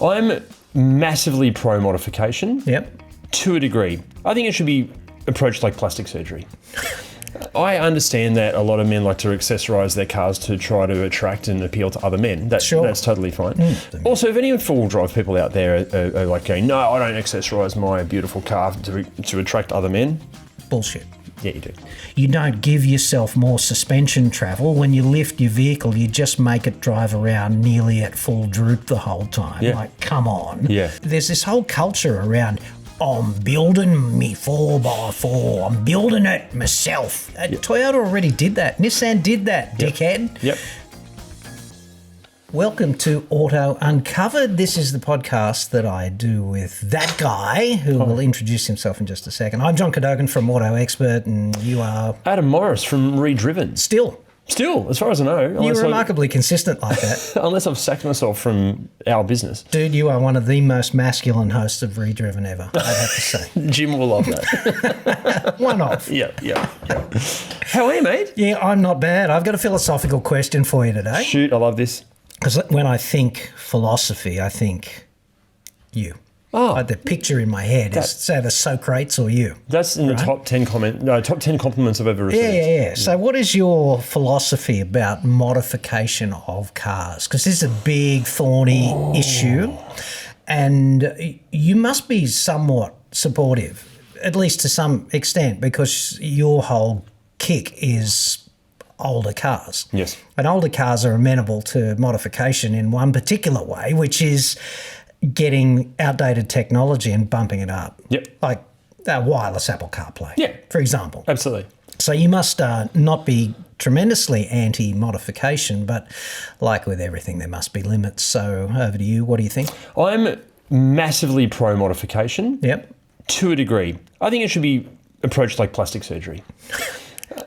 I'm massively pro modification. Yep. To a degree. I think it should be approached like plastic surgery. I understand that a lot of men like to accessorise their cars to try to attract and appeal to other men. That's totally fine. Also, if any four-wheel drive people out there are like going, no, I don't accessorise my beautiful car to attract other men. Bullshit. Yeah, you do. You don't give yourself more suspension travel. When you lift your vehicle, you just make it drive around nearly at full droop the whole time. Yeah. Like, come on. Yeah. There's this whole culture around, I'm building me 4x4. I'm building it myself. Toyota already did that. Nissan did that, dickhead. Yep. Welcome to Auto Uncovered. This is the podcast that I do with that guy who will introduce himself in just a second. I'm John Cadogan from Auto Expert, and you are... Adam Morris from Redriven. Still, as far as I know. You're remarkably consistent like that. Unless I've sacked myself from our business. Dude, you are one of the most masculine hosts of Redriven ever, I'd have to say. Jim will love that. One off. Yeah. How are you, mate? Yeah, I'm not bad. I've got a philosophical question for you today. Shoot, I love this. Because when I think philosophy, I think you. Oh. Like the picture in my head is, say, the Socrates or you. That's in the top 10 compliments I've ever received. Yeah. So what is your philosophy about modification of cars? Because this is a big, thorny issue, and you must be somewhat supportive, at least to some extent, because your whole kick is older cars. Yes. And older cars are amenable to modification in one particular way, which is getting outdated technology and bumping it up. Yep. Like wireless Apple CarPlay, for example. Absolutely. So you must not be tremendously anti-modification, but like with everything, there must be limits. So over to you. What do you think? I'm massively pro modification. Yep. To a degree. I think it should be approached like plastic surgery.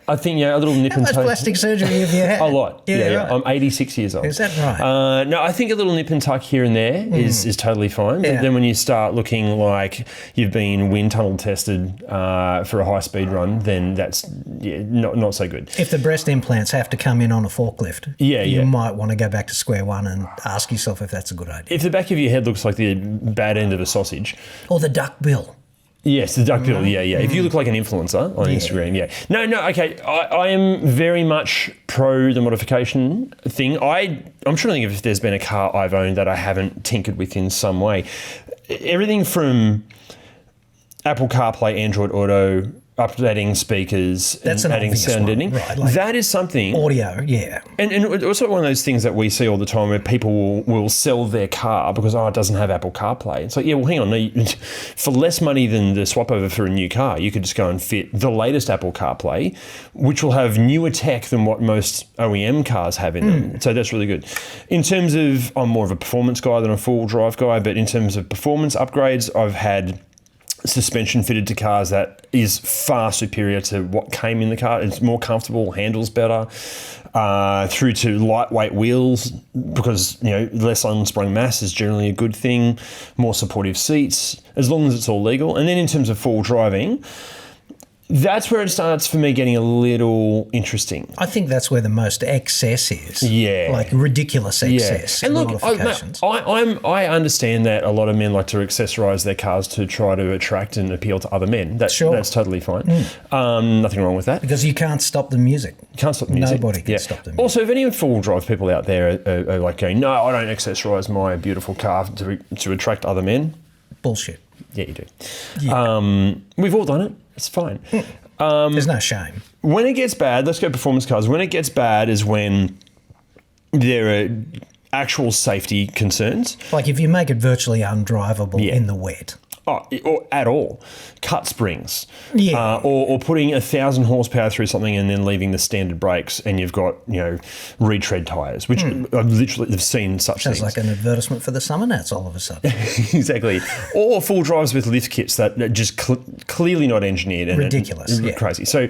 I think, a little nip How and much tuck. plastic surgery have you had? A lot. Yeah. Right. I'm 86 years old. Is that right? No, I think a little nip and tuck here and there is totally fine. But then when you start looking like you've been wind tunnel tested for a high-speed run, then that's not so good. If the breast implants have to come in on a forklift, you might want to go back to square one and ask yourself if that's a good idea. If the back of your head looks like the bad end of a sausage. Or the duck bill. Yes, the duck bill, yeah. If you look like an influencer on Instagram, No, okay, I am very much pro the modification thing. I'm trying to think if there's been a car I've owned that I haven't tinkered with in some way. Everything from Apple CarPlay, Android Auto, updating speakers, That's and adding sound editing. Right, like that is something. Audio, yeah. And also one of those things that we see all the time where people will sell their car because, it doesn't have Apple CarPlay. It's like, well, hang on. No, for less money than the swap over for a new car, you could just go and fit the latest Apple CarPlay, which will have newer tech than what most OEM cars have in them. So that's really good. In terms of, I'm more of a performance guy than a four-wheel drive guy, but in terms of performance upgrades, I've had suspension fitted to cars that is far superior to what came in the car. It's more comfortable, handles better, through to lightweight wheels because, less unsprung mass is generally a good thing, more supportive seats, as long as it's all legal. And then in terms of four-wheel driving, that's where it starts for me getting a little interesting. I think that's where the most excess is. Yeah. Like ridiculous excess. And look, modifications. I understand that a lot of men like to accessorise their cars to try to attract and appeal to other men. That's totally fine. Nothing wrong with that. Because you can't stop the music. You can't stop the music. Nobody can stop the music. Also, if any four-wheel drive people out there are like going, no, I don't accessorise my beautiful car to attract other men. Bullshit. Yeah, you do. Yeah. We've all done it. It's fine. There's no shame. When it gets bad, let's go performance cars. When it gets bad is when there are actual safety concerns. Like if you make it virtually undrivable in the wet. Or at all. Cut springs. Yeah. Or putting 1,000 horsepower through something and then leaving the standard brakes and you've got, retread tyres, which I've literally seen such Sounds things. like an advertisement for the summer nats all of a sudden. Exactly. Or full drives with lift kits that are just clearly not engineered. And ridiculous. Crazy. So,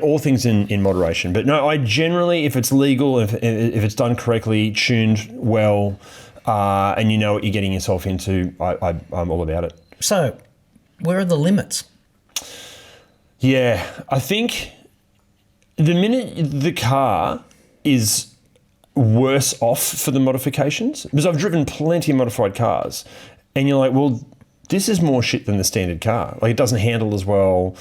all things in moderation. But no, I generally, if it's legal, if it's done correctly, tuned well, and you know what you're getting yourself into, I'm all about it. So, where are the limits? Yeah, I think the minute the car is worse off for the modifications? Because I've driven plenty of modified cars, and you're like, well, this is more shit than the standard car. Like, it doesn't handle as well.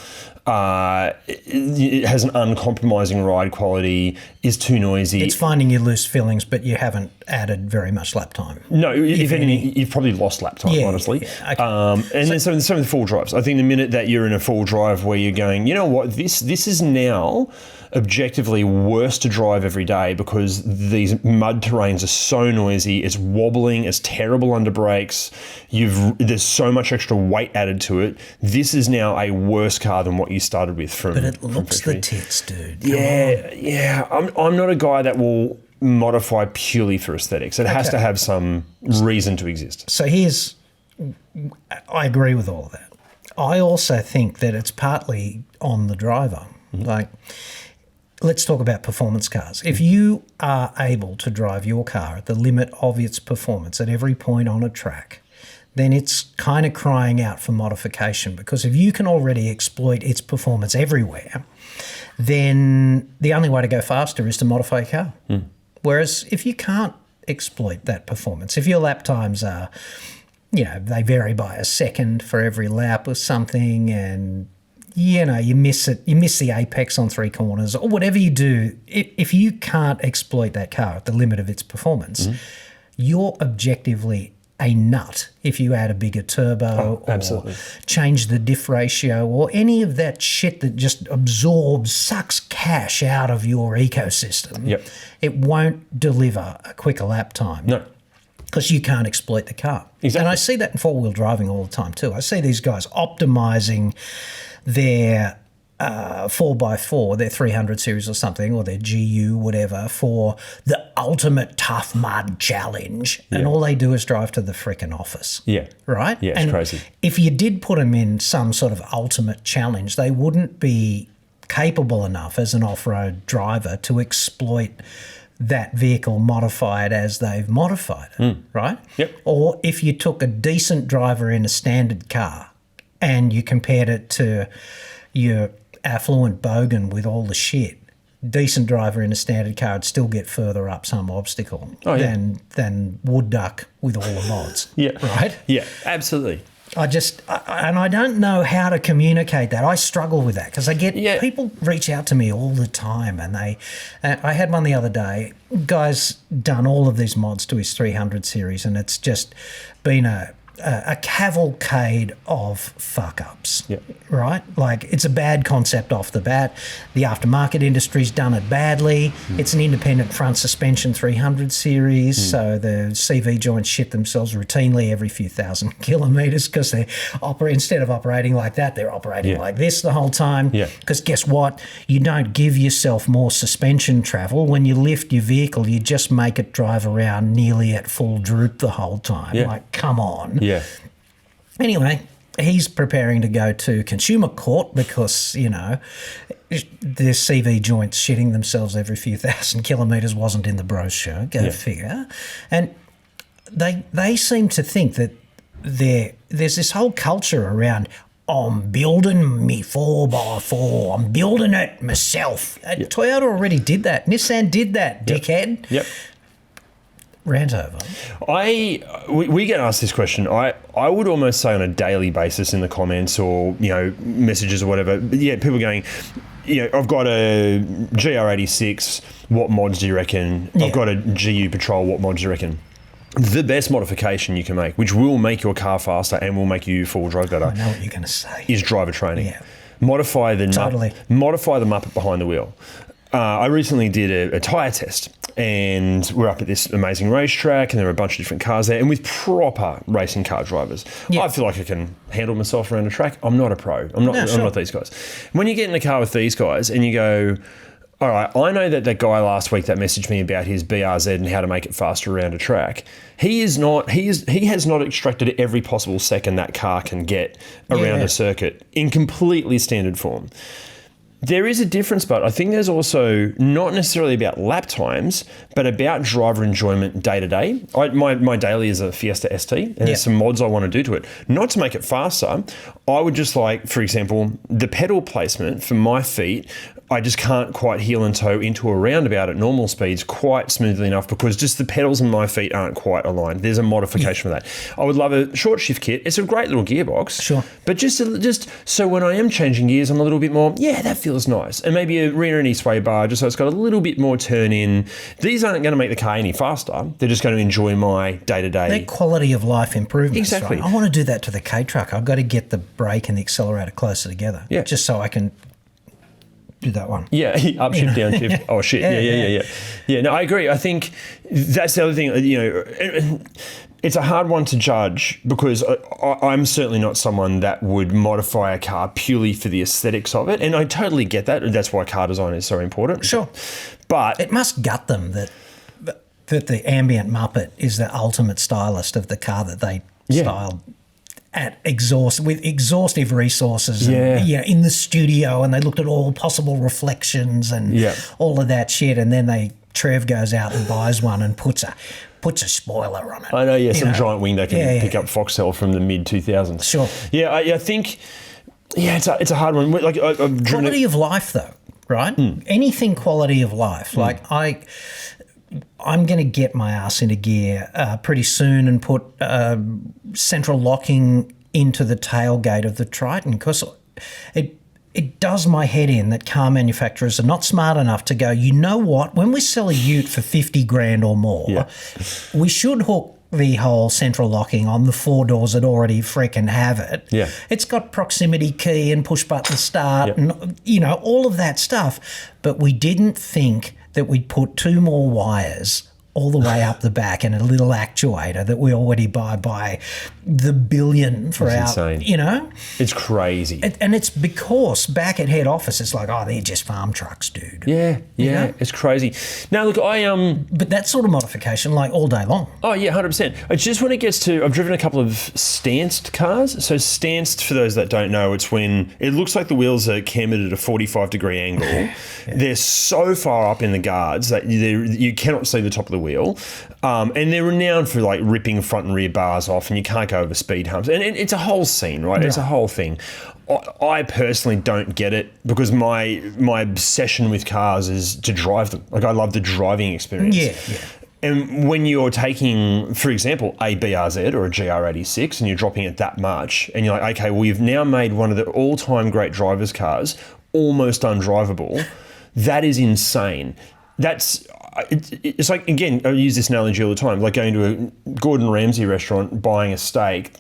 It has an uncompromising ride quality, is too noisy. It's finding you loose fillings, but you haven't added very much lap time. No, if anything, you've probably lost lap time, honestly. Yeah, okay. And then some of the full drives. I think the minute that you're in a full drive where you're going, you know what, this is now objectively worse to drive every day because these mud terrains are so noisy, it's wobbling, it's terrible under brakes, there's so much extra weight added to it. This is now a worse car than what you started with from. But it looks the tits, dude. Yeah. I'm not a guy that will modify purely for aesthetics. It has to have some reason to exist. So I agree with all of that. I also think that it's partly on the driver. Like, let's talk about performance cars. If you are able to drive your car at the limit of its performance at every point on a track, then it's kind of crying out for modification, because if you can already exploit its performance everywhere, then the only way to go faster is to modify a car. Whereas if you can't exploit that performance, if your lap times are, they vary by a second for every lap or something, and you miss it, you miss the apex on 3 corners or whatever you do, if you can't exploit that car at the limit of its performance, you're objectively a nut if you add a bigger turbo or change the diff ratio or any of that shit that just sucks cash out of your ecosystem. Yep. It won't deliver a quicker lap time. No. Because you can't exploit the car. Exactly. And I see that in four-wheel driving all the time too. I see these guys optimising their 4x4, their 300 series or something, or their GU, whatever, for the ultimate tough mud challenge. Yeah. And all they do is drive to the frickin' office. Yeah. Right? Yeah, it's crazy. If you did put them in some sort of ultimate challenge, they wouldn't be capable enough as an off-road driver to exploit that vehicle, modify it as they've modified it, right? Yep. Or if you took a decent driver in a standard car and you compared it to your affluent bogan with all the shit, decent driver in a standard car would still get further up some obstacle than wood duck with all the mods. Yeah. Right? Yeah, absolutely. I don't know how to communicate that. I struggle with that because I get people reach out to me all the time, and I had one the other day. Guy's done all of these mods to his 300 series, and it's just been a cavalcade of fuck-ups, right? Like, it's a bad concept off the bat. The aftermarket industry's done it badly. It's an independent front suspension 300 series, so the CV joints shit themselves routinely every few thousand kilometres because they're instead of operating like that, they're operating like this the whole time. Because guess what? You don't give yourself more suspension travel. When you lift your vehicle, you just make it drive around nearly at full droop the whole time. Like, come on. Anyway, he's preparing to go to consumer court because, their CV joints shitting themselves every few thousand kilometres wasn't in the brochure. Go figure. And they seem to think that there's this whole culture around, I'm building me 4x4. I'm building it myself. Toyota already did that. Nissan did that, dickhead. Yep. Rant over. We get asked this question. I would almost say on a daily basis in the comments or messages or whatever. But people going, I've got a GR86. What mods do you reckon? I've got a GU Patrol. What mods do you reckon? The best modification you can make, which will make your car faster and will make you four-wheel drive better. I know what you're going to say. Is driver training. Yeah. Modify the Muppet behind the wheel. I recently did a tyre test, and we're up at this amazing racetrack, and there are a bunch of different cars there, and with proper racing car drivers. I feel like I can handle myself around a track. I'm not a pro. I'm not these guys. When you get in the car with these guys and you go, all right, I know that guy last week that messaged me about his BRZ and how to make it faster around a track. He has not extracted every possible second that car can get around a circuit in completely standard form. There is a difference, but I think there's also not necessarily about lap times, but about driver enjoyment day to day. My daily is a Fiesta ST, and there's some mods I want to do to it. Not to make it faster. I would just like, for example, the pedal placement for my feet. I just can't quite heel and toe into a roundabout at normal speeds quite smoothly enough because just the pedals and my feet aren't quite aligned. There's a modification for that. I would love a short shift kit. It's a great little gearbox. Sure. But just so when I am changing gears, I'm a little bit more, that feels nice. And maybe a rear and knee sway bar just so it's got a little bit more turn in. These aren't going to make the car any faster. They're just going to enjoy my day-to-day. They're quality of life improvements. Exactly. Right? I want to do that to the K-Truck. I've got to get the brake and the accelerator closer together. Yeah. Just so I can do that one. Yeah, up shift, down shift. Oh, shit. Yeah. Yeah, no, I agree. I think that's the other thing, it's a hard one to judge because I'm certainly not someone that would modify a car purely for the aesthetics of it. And I totally get that. That's why car design is so important. Sure. But it must gut them that the ambient Muppet is the ultimate stylist of the car that they styled with exhaustive resources and, in the studio, and they looked at all possible reflections and all of that shit, and then Trev goes out and buys one and puts a spoiler on it. I know, some giant wing that can pick up Foxtel from the mid-2000s. Sure. Yeah, I think, it's a hard one. Like I've driven quality of life, though, right? Anything quality of life. Like I'm going to get my ass into gear pretty soon and put central locking into the tailgate of the Triton because it does my head in that car manufacturers are not smart enough to go, you know what, when we sell a ute for 50 grand or more, we should hook the whole central locking on the 4 doors that already freaking have it. Yeah. It's got proximity key and push button start and, all of that stuff. But we didn't think that we'd put 2 more wires all the way up the back and a little actuator that we already buy the billion for That's our, insane. It's crazy. And it's because back at head office, it's like, they're just farm trucks, dude. Yeah, it's crazy. Now, look, But that sort of modification, like all day long. Oh, yeah, 100%. It's just when it gets to... I've driven a couple of stanced cars. So stanced, for those that don't know, it's when it looks like the wheels are cambered at a 45-degree angle. They're so far up in the guards that you cannot see the top of the wheel. And they're renowned for, like, ripping front and rear bars off, and you can't go over speed humps. And it's a whole scene, right? It's a whole thing. I personally don't get it because my obsession with cars is to drive them. Like, I love the driving experience. Yeah. And when you're taking, for example, a BRZ or a GR86 and you're dropping it that much and you're like, okay, well, you've now made one of the all-time great drivers' cars almost undrivable. That is insane. It's like, again, I use this analogy all the time, like going to a Gordon Ramsay restaurant, buying a steak,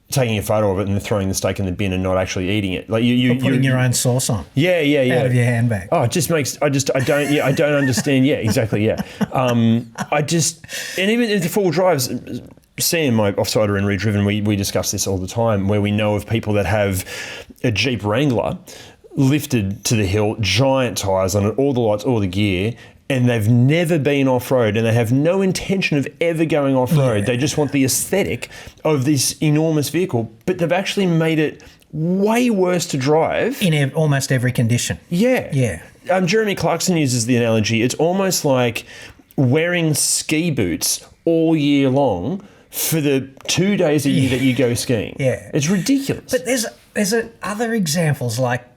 taking a photo of it and throwing the steak in the bin and not actually eating it. Like you're putting your own sauce on. Yeah. Out of your handbag. Oh, it just makes, I don't understand. Yeah, exactly. Yeah. And even the full drives, seeing my offsider and redriven, we discuss this all the time where we know of people that have a Jeep Wrangler lifted to the hill, giant tyres on it, all the lights, all the gear, and they've never been off-road and they have no intention of ever going off-road. Yeah. They just want the aesthetic of this enormous vehicle, but they've actually made it way worse to drive. In almost every condition. Yeah. Jeremy Clarkson uses the analogy. It's almost like wearing ski boots all year long for the 2 days a year that you go skiing. Yeah. It's ridiculous. But there's other examples like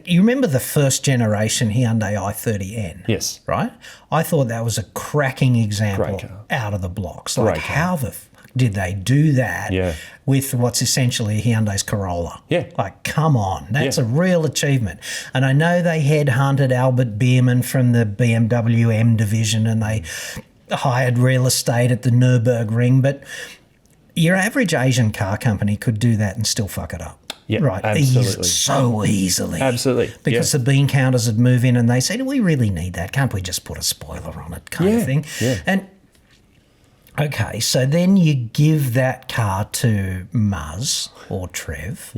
you remember the first generation Hyundai i30N? Yes. Right? I thought that was a cracking example out of the blocks. Like, how the fuck did they do that with what's essentially a Hyundai's Corolla? Yeah. Like, come on. That's a real achievement. And I know they headhunted Albert Biermann from the BMW M division and they hired real estate at the Nürburgring, but your average Asian car company could do that and still fuck it up. Yeah, right. absolutely. So easily. Absolutely. Because the bean counters would move in and they say, do we really need that? Can't we just put a spoiler on it kind of thing? Yeah. And, okay, so then you give that car to Muzz or Trev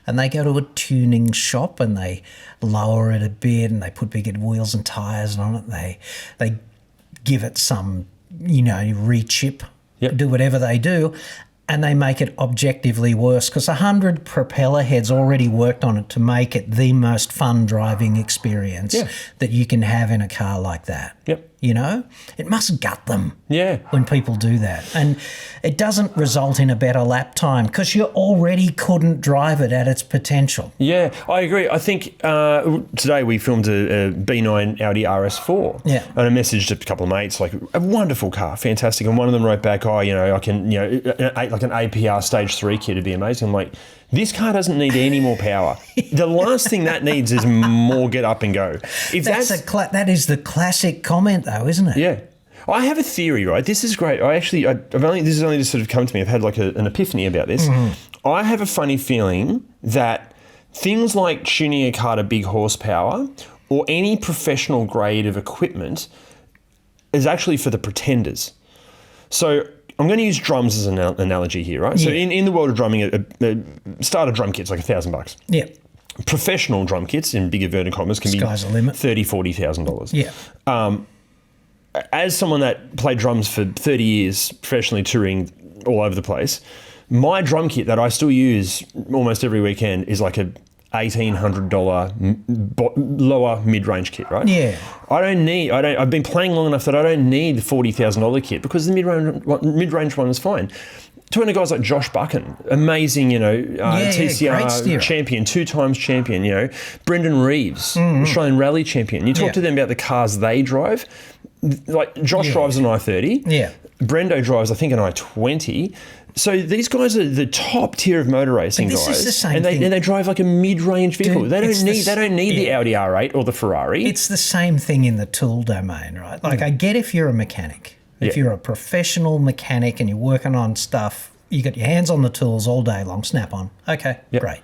and they go to a tuning shop and they lower it a bit and they put bigger wheels and tyres on it. They give it some, re-chip, do whatever they do. And they make it objectively worse because 100 propeller heads already worked on it to make it the most fun driving experience that you can have in a car like that. Yep. you know? It must gut them Yeah. when people do that. And it doesn't result in a better lap time because you already couldn't drive it at its potential. Yeah, I agree. I think today we filmed a B9 Audi RS4. Yeah. And I messaged a couple of mates, like, a wonderful car, fantastic. And one of them wrote back, oh, you know, I can, you know, like an APR Stage 3 kit would be amazing. I'm like, this car doesn't need any more power. The last thing that needs is more get up and go. If That is the classic comment, though, isn't it? Yeah. I have a theory, right? This is great. This has only just sort of come to me. I've had like an epiphany about this. Mm-hmm. I have a funny feeling that things like tuning a car to big horsepower or any professional grade of equipment is actually for the pretenders. So I'm going to use drums as an analogy here, right? Yeah. So in the world of drumming, a starter drum kit's like $1,000. Yeah. Professional drum kits in bigger inverted commas can Sky's be the limit. $30,000-$40,000. Yeah. As someone that played drums for 30 years, professionally touring all over the place, my drum kit that I still use almost every weekend is like a $1,800 lower mid-range kit, right? Yeah. I've been playing long enough that I don't need the $40,000 kit because the mid-range one is fine. Talking to guys like Josh Buchan, amazing, you know, TCR champion, 2 times champion, you know, Brendan Reeves, Australian rally champion. You talk to them about the cars they drive. Like Josh drives an i30. Yeah. Brendo drives, I think, an i20. So these guys are the top tier of motor racing guys. This is the same and thing. they drive like a mid-range vehicle. Dude, they don't need the Audi R8 or the Ferrari. It's the same thing in the tool domain, right? Like I get if you're a mechanic. If you're a professional mechanic and you're working on stuff, you got your hands on the tools all day long, snap-on. Okay, great.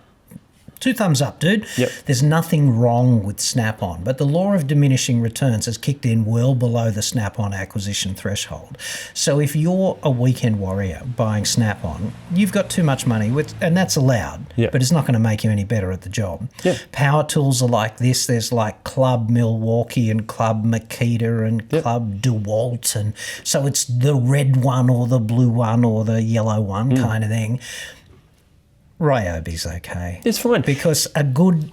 2 thumbs up, dude. Yep. There's nothing wrong with Snap-on, but the law of diminishing returns has kicked in well below the Snap-on acquisition threshold. So if you're a weekend warrior buying Snap-on, you've got too much money, and that's allowed, but it's not going to make you any better at the job. Yep. Power tools are like this. There's like Club Milwaukee and Club Makita and Club DeWalt, and so it's the red one or the blue one or the yellow one kind of thing. Ryobi's okay. It's fine. Because a good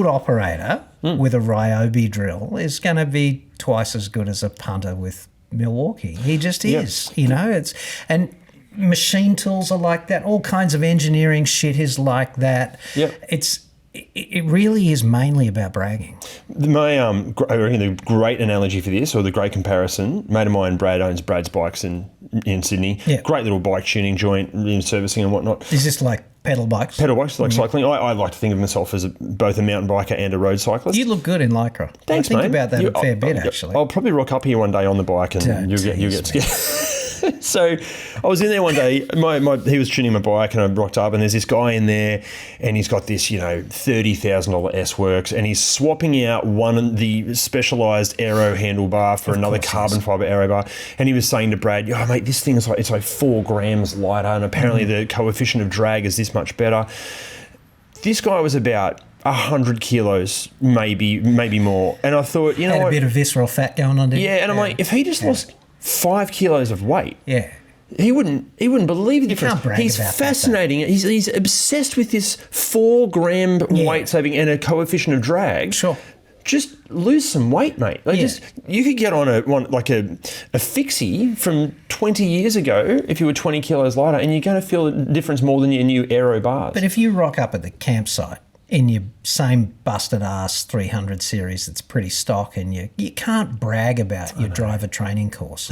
operator with a Ryobi drill is going to be twice as good as a punter with Milwaukee. He just is, you know. And machine tools are like that. All kinds of engineering shit is like that. It really is mainly about bragging. I reckon the great analogy for this, or the great comparison, mate of mine, Brad, owns Brad's Bikes in Sydney. Yeah. Great little bike tuning joint, servicing and whatnot. Is this like pedal bikes? Pedal bikes, like cycling. I like to think of myself as both a mountain biker and a road cyclist. You look good in Lycra. Thanks, I think mate. about that a fair bit, actually. I'll probably rock up here one day on the bike and you'll get scared. So I was in there one day, he was tuning my bike and I rocked up and there's this guy in there and he's got this, you know, $30,000 S-Works and he's swapping out the specialised aero handlebar for another carbon fibre aero bar. And he was saying to Brad, oh, mate, this thing is like, it's like 4 grams lighter and apparently the coefficient of drag is this much better. This guy was about 100 kilos, maybe more. And I thought, you know Had a bit of visceral fat going on there. Yeah, and I'm like, if he just lost 5 kilos of weight, he wouldn't believe the difference. Can't brag He's about fascinating. That, he's obsessed with this 4 gram weight saving and a coefficient of drag. Sure. Just lose some weight, mate. You could get on a fixie from 20 years ago if you were 20 kilos lighter, and you're going to feel a difference more than your new aero bars. But if you rock up at the campsite in your same busted ass 300 series that's pretty stock, and you can't brag about your driver training course,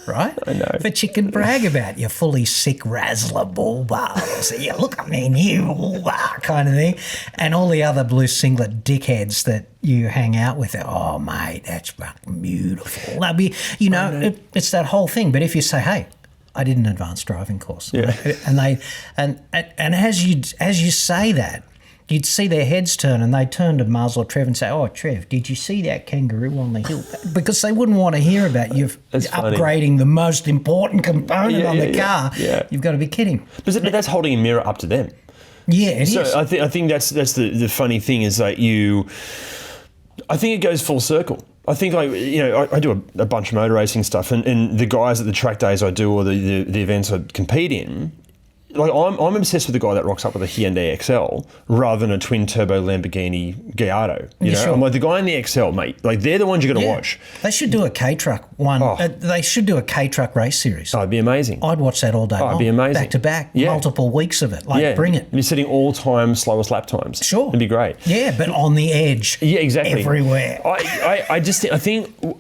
right? I know. But you can brag about your fully sick Razzler bull bars. Yeah, look at me, new kind of thing. And all the other blue singlet dickheads that you hang out with, oh, mate, that's fucking beautiful. That'd be, you know, it's that whole thing. But if you say, hey, I did an advanced driving course, and as you say that, you'd see their heads turn and they'd turn to Muzz or Trev and say, oh, Trev, did you see that kangaroo on the hill? Because they wouldn't want to hear about you upgrading the most important component on the car. Yeah. You've got to be kidding. But that's holding a mirror up to them. Yeah, it is. I think that's the funny thing is that I think it goes full circle. I think, like, you know, I do a bunch of motor racing stuff and the guys at the track days I do or the events I compete in, like I'm obsessed with the guy that rocks up with a Hyundai XL rather than a twin turbo Lamborghini Gallardo. You know, sure. I'm like the guy in the XL, mate. Like they're the ones you got to watch. They should do a K-Truck one. They should do a K-Truck race series. Oh, it'd be amazing. I'd watch that all day long. It'd be amazing. Back to back, multiple weeks of it. Like, bring it. You're setting all-time slowest lap times. Sure. It'd be great. Yeah, but on the edge. Yeah, exactly. Everywhere.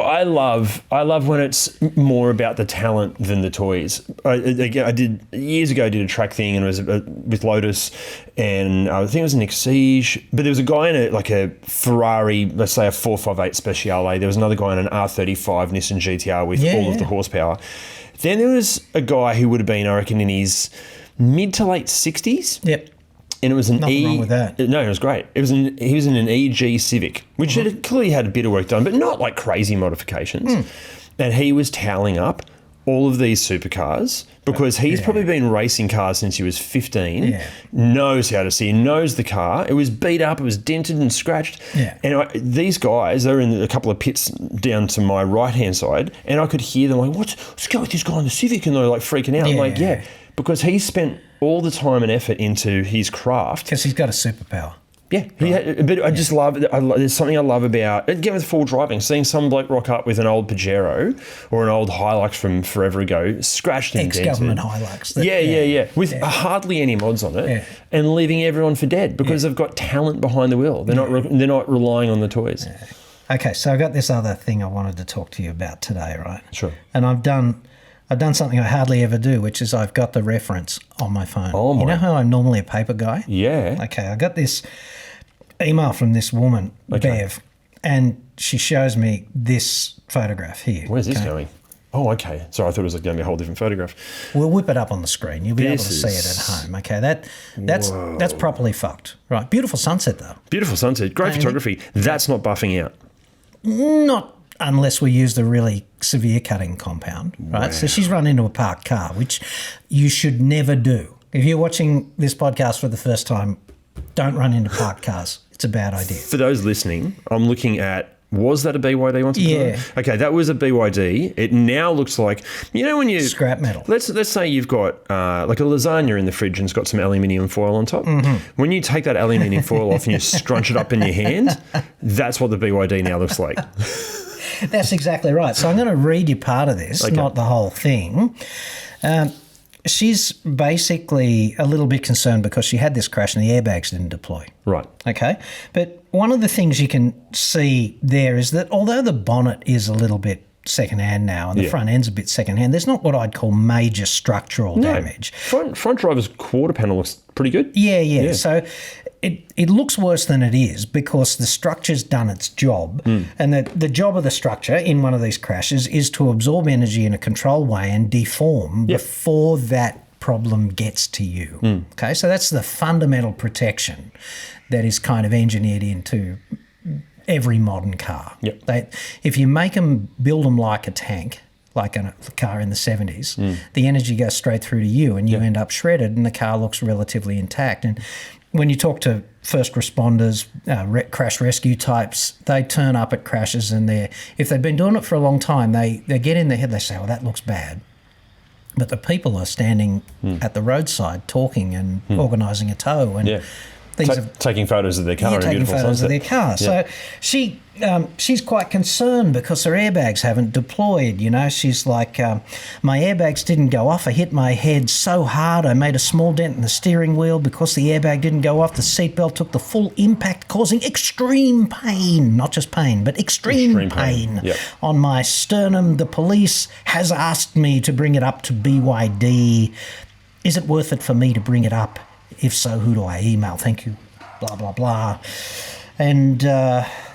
I love when it's more about the talent than the toys. I did years ago. I did a track thing and it was with Lotus, and I think it was an Exige. But there was a guy in a Ferrari, let's say a 458 Speciale. There was another guy in an R35 Nissan GTR with all of the horsepower. Then there was a guy who would have been, I reckon, in his mid to late 60s. Yep. And it was an Nothing wrong with that. No, it was great. He was in an EG Civic, which had clearly had a bit of work done, but not like crazy modifications. And he was toweling up all of these supercars because he's probably been racing cars since he was 15, knows how to see, knows the car. It was beat up, it was dented and scratched. Yeah. And these guys, they're in a couple of pits down to my right-hand side, and I could hear them like, let's go with this guy in the Civic, and they're like freaking out. I'm like, because he spent all the time and effort into his craft. Because he's got a superpower. Yeah, but I just love it. There's something I love about, again, with full driving, seeing some bloke rock up with an old Pajero or an old Hilux from forever ago, scratched and dented. Ex-government Hilux. With hardly any mods on it, and leaving everyone for dead because they've got talent behind the wheel. They're not relying on the toys. Yeah. Okay, so I've got this other thing I wanted to talk to you about today, right? Sure. And I've done something I hardly ever do, which is I've got the reference on my phone. Oh my. You know how I'm normally a paper guy? Yeah. Okay, I got this email from this woman, Bev, and she shows me this photograph here. Where's this going? Oh, okay. Sorry, I thought it was going to be a whole different photograph. We'll whip it up on the screen. You'll be able to see it at home. Okay, that's properly fucked. Right, beautiful sunset though. Beautiful sunset. Great photography. That's not buffing out. Not unless we use the really severe cutting compound, right? Wow. So she's run into a parked car, which you should never do. If you're watching this podcast for the first time, don't run into parked cars. It's a bad idea. For those listening, I'm looking at, was that a BYD once upon a time? Okay, that was a BYD. It now looks like, you know when you... Scrap metal. Let's say you've got like a lasagna in the fridge and it's got some aluminium foil on top. Mm-hmm. When you take that aluminium foil off and you scrunch it up in your hand, that's what the BYD now looks like. That's exactly right. So I'm going to read you part of this, not the whole thing. She's basically a little bit concerned because she had this crash and the airbags didn't deploy. Right. Okay. But one of the things you can see there is that although the bonnet is a little bit secondhand now and the front end's a bit secondhand, there's not what I'd call major structural damage. Front driver's quarter panel looks pretty good. Yeah. So it looks worse than it is because the structure's done its job. And the job of the structure in one of these crashes is to absorb energy in a controlled way and deform before that problem gets to you. Okay, so that's the fundamental protection that is kind of engineered into every modern car. If you make them, build them like a tank, like a car in the 70s, the energy goes straight through to you and you end up shredded and the car looks relatively intact. And when you talk to first responders, crash rescue types, they turn up at crashes and if they've been doing it for a long time, they get in their head, they say, well, that looks bad. But the people are standing at the roadside talking and organising a tow and taking photos of their car. Taking photos of their car. So she's quite concerned because her airbags haven't deployed. You know, she's like, my airbags didn't go off. I hit my head so hard I made a small dent in the steering wheel. Because the airbag didn't go off, the seatbelt took the full impact, causing extreme pain. Not just pain, but extreme pain on my sternum. The police has asked me to bring it up to BYD. Is it worth it for me to bring it up? If so, who do I email? Thank you. Blah, blah, blah. And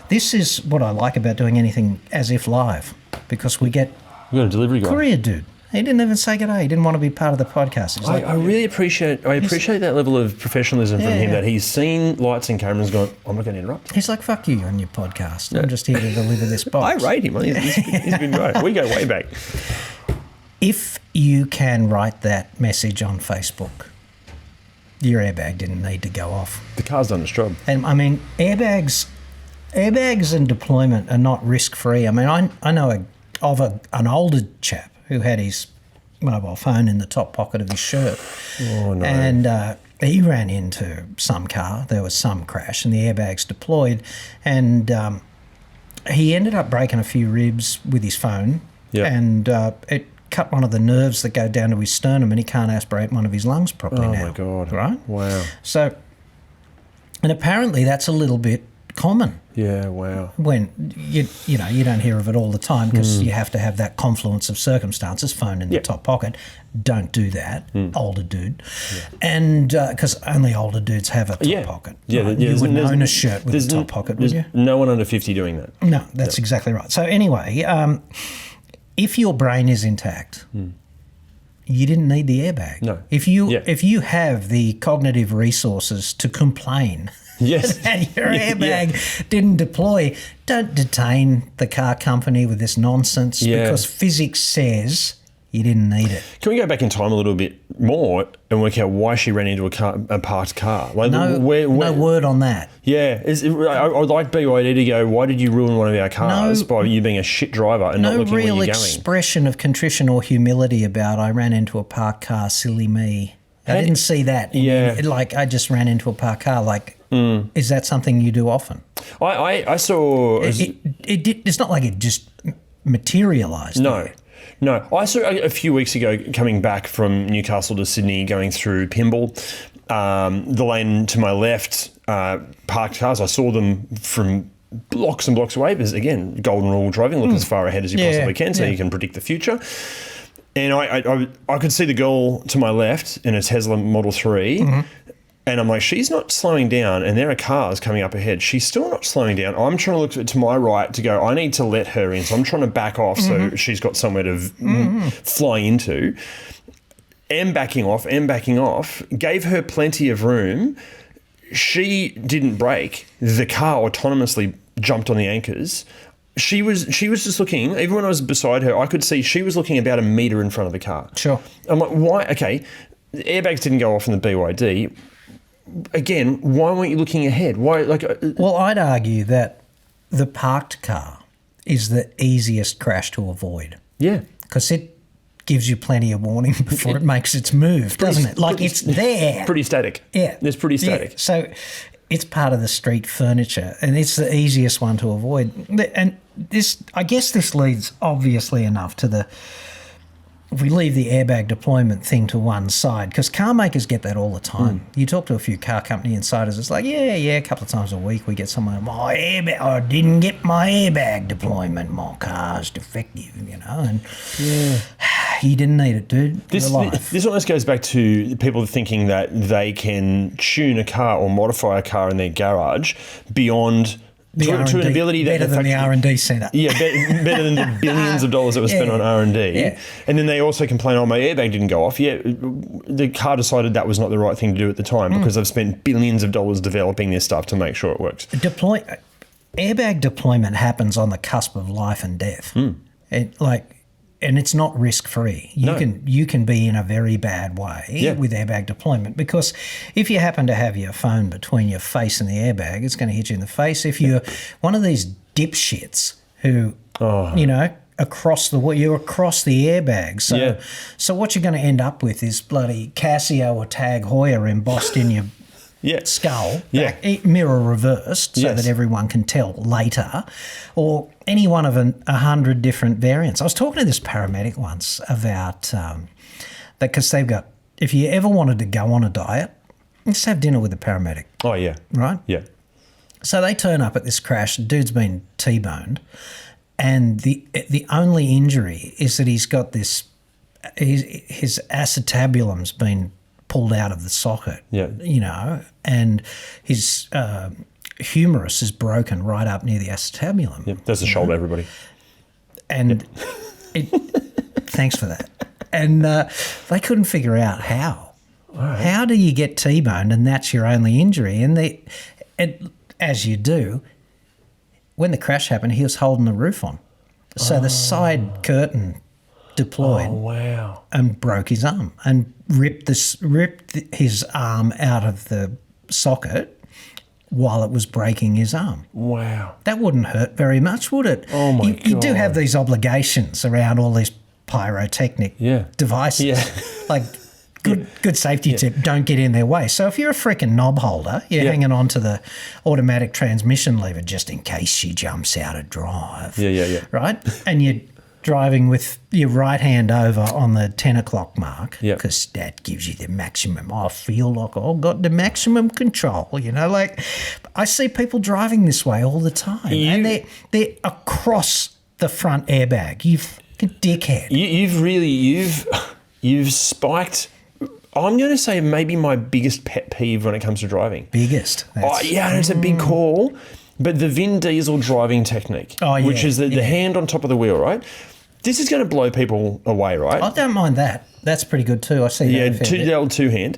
this is what I like about doing anything as if live, because we got a delivery guy. Courier dude. He didn't even say g'day. He didn't want to be part of the podcast. I really appreciate that level of professionalism from him, that he's seen lights and cameras and gone, I'm not going to interrupt. He's like, fuck you on your podcast. I'm just here to deliver this box. I rate him. He's been great. We go way back. If you can write that message on Facebook, your airbag didn't need to go off. The car's done its job. And I mean, airbags and deployment are not risk-free. I mean, I know of an older chap who had his mobile phone in the top pocket of his shirt. Oh, no. And he ran into some car. There was some crash and the airbags deployed. And he ended up breaking a few ribs with his phone. Yep. And it cut one of the nerves that go down to his sternum, and he can't aspirate one of his lungs properly now. Oh, my God. Right? Wow. So, and apparently that's a little bit common. Yeah, wow. When you don't hear of it all the time because you have to have that confluence of circumstances. Phone in the top pocket, don't do that, older dude, and because only older dudes have a top pocket. Yeah, right? yeah. You wouldn't own a shirt with a top pocket, would you? No one under 50 doing that. No, that's exactly right. So anyway, if your brain is intact, you didn't need the airbag. No. If you have the cognitive resources to complain. Yes. And your airbag didn't deploy, don't detain the car company with this nonsense because physics says you didn't need it. Can we go back in time a little bit more and work out why she ran into a parked car? Like, No word on that. Yeah. I'd like BYD to go, why did you ruin one of our cars by you being a shit driver and not looking where you're going? No real expression of contrition or humility about I ran into a parked car, silly me. I didn't see that. I just ran into a parked car. Is that something you do often? I saw... It's not like it just materialised. No. I saw a few weeks ago coming back from Newcastle to Sydney going through Pymble, the lane to my left, parked cars. I saw them from blocks and blocks away because, again, golden rule driving, look as far ahead as you possibly can so you can predict the future. And I could see the girl to my left in a Tesla Model 3, and I'm like, she's not slowing down, and there are cars coming up ahead. She's still not slowing down. I'm trying to look to my right to go, I need to let her in, so I'm trying to back off so she's got somewhere to fly into. Am backing off, gave her plenty of room. She didn't brake. The car autonomously jumped on the anchors. She was just looking, even when I was beside her, I could see she was looking about a metre in front of the car. Sure. I'm like, why? Okay, the airbags didn't go off in the BYD. Again, why weren't you looking ahead? Why? Well, I'd argue that the parked car is the easiest crash to avoid. Yeah. Because it gives you plenty of warning before it makes its move, doesn't it? It's there. Pretty static. Yeah. It's pretty static. Yeah. So it's part of the street furniture, and it's the easiest one to avoid. And I guess this leads obviously enough to the, if we leave the airbag deployment thing to one side, because car makers get that all the time. You talk to a few car company insiders, it's like, a couple of times a week we get someone, my airbag, I didn't get my airbag deployment, my car's defective, and you didn't need it, dude. This almost goes back to people thinking that they can tune a car or modify a car in their garage beyond... to an ability that... Better than the R&D centre. Yeah, better than the billions of dollars that were spent on R&D. Yeah. And then they also complain, my airbag didn't go off. Yeah, the car decided that was not the right thing to do at the time because they've spent billions of dollars developing this stuff to make sure it works. Airbag deployment happens on the cusp of life and death. And it's not risk-free. You can be in a very bad way with airbag deployment because if you happen to have your phone between your face and the airbag, it's going to hit you in the face. If you're one of these dipshits who, you're across the airbag. So what you're going to end up with is bloody Casio or Tag Heuer embossed in your skull, mirror reversed so that everyone can tell later, or any one of 100 different variants. I was talking to this paramedic once about that because they've got, if you ever wanted to go on a diet, just have dinner with a paramedic. Oh, yeah. Right? Yeah. So they turn up at this crash, the dude's been T-boned, and the only injury is that he's got this, his acetabulum's been pulled out of the socket, and his humerus is broken right up near the acetabulum. Yeah, that's the shoulder, everybody. And thanks for that. And they couldn't figure out how. Right. How do you get T-boned and that's your only injury? And as you do, when the crash happened, he was holding the roof on. So the side curtain deployed. Oh, wow. And broke his arm and ripped his arm out of the socket while it was breaking his arm. Wow. That wouldn't hurt very much, would it? Oh, my God. You do have these obligations around all these pyrotechnic Yeah. devices. Yeah. Like, good safety tip, don't get in their way. So if you're a freaking knob holder, you're hanging on to the automatic transmission lever just in case she jumps out of drive. Yeah. Right? And you're driving with your right hand over on the 10 o'clock mark because that gives you the maximum. I feel like I've got the maximum control, you know, like I see people driving this way all the time and they're across the front airbag. You've dickhead. You've spiked. I'm going to say maybe my biggest pet peeve when it comes to driving. Biggest? It's a big call. But the Vin Diesel driving technique, which is the hand on top of the wheel, right? This is going to blow people away, right? I don't mind that. That's pretty good too. I see that. Yeah, old two-hand.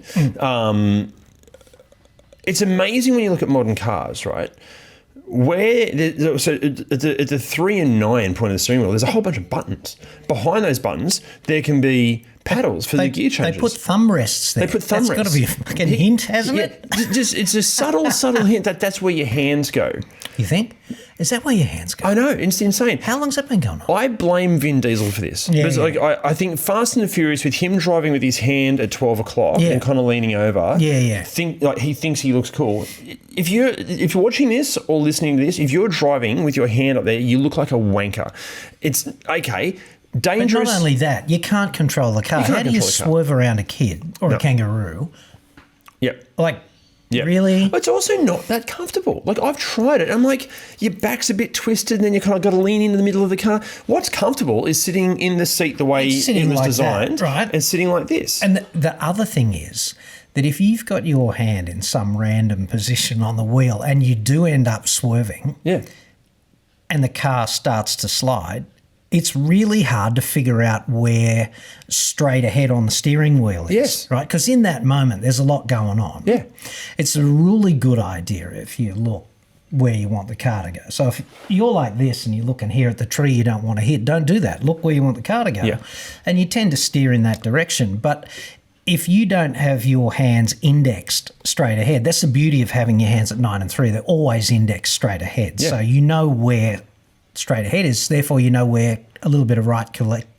It's amazing when you look at modern cars, right? So at the 3 and 9 point of the steering wheel, there's a whole bunch of buttons. Behind those buttons, there can be paddles for the gear changes. They put thumb rests there. That's got to be a fucking hint, hasn't it? It's a subtle hint that's where your hands go. You think? Is that where your hands go? I know, it's insane. How long's that been going on? I blame Vin Diesel for this. Because I think Fast and the Furious, with him driving with his hand at 12 o'clock and kind of leaning over, he thinks he looks cool. If you're watching this or listening to this, if you're driving with your hand up there, you look like a wanker. It's okay. Dangerous. But not only that, you can't control the car. How do you swerve around a kid or a kangaroo? Yep. Really? It's also not that comfortable. Like, I've tried it. I'm like, your back's a bit twisted and then you kind of got to lean into the middle of the car. What's comfortable is sitting in the seat the way it was designed, right? And sitting like this. And the other thing is that if you've got your hand in some random position on the wheel and you do end up swerving and the car starts to slide, it's really hard to figure out where straight ahead on the steering wheel is, right? Because in that moment, there's a lot going on. Yeah. It's a really good idea if you look where you want the car to go. So if you're like this and you're looking here at the tree you don't want to hit, don't do that. Look where you want the car to go. Yeah. And you tend to steer in that direction. But if you don't have your hands indexed straight ahead, that's the beauty of having your hands at 9 and 3. They're always indexed straight ahead. Yeah. So you know where straight ahead is, therefore you know where a little bit of right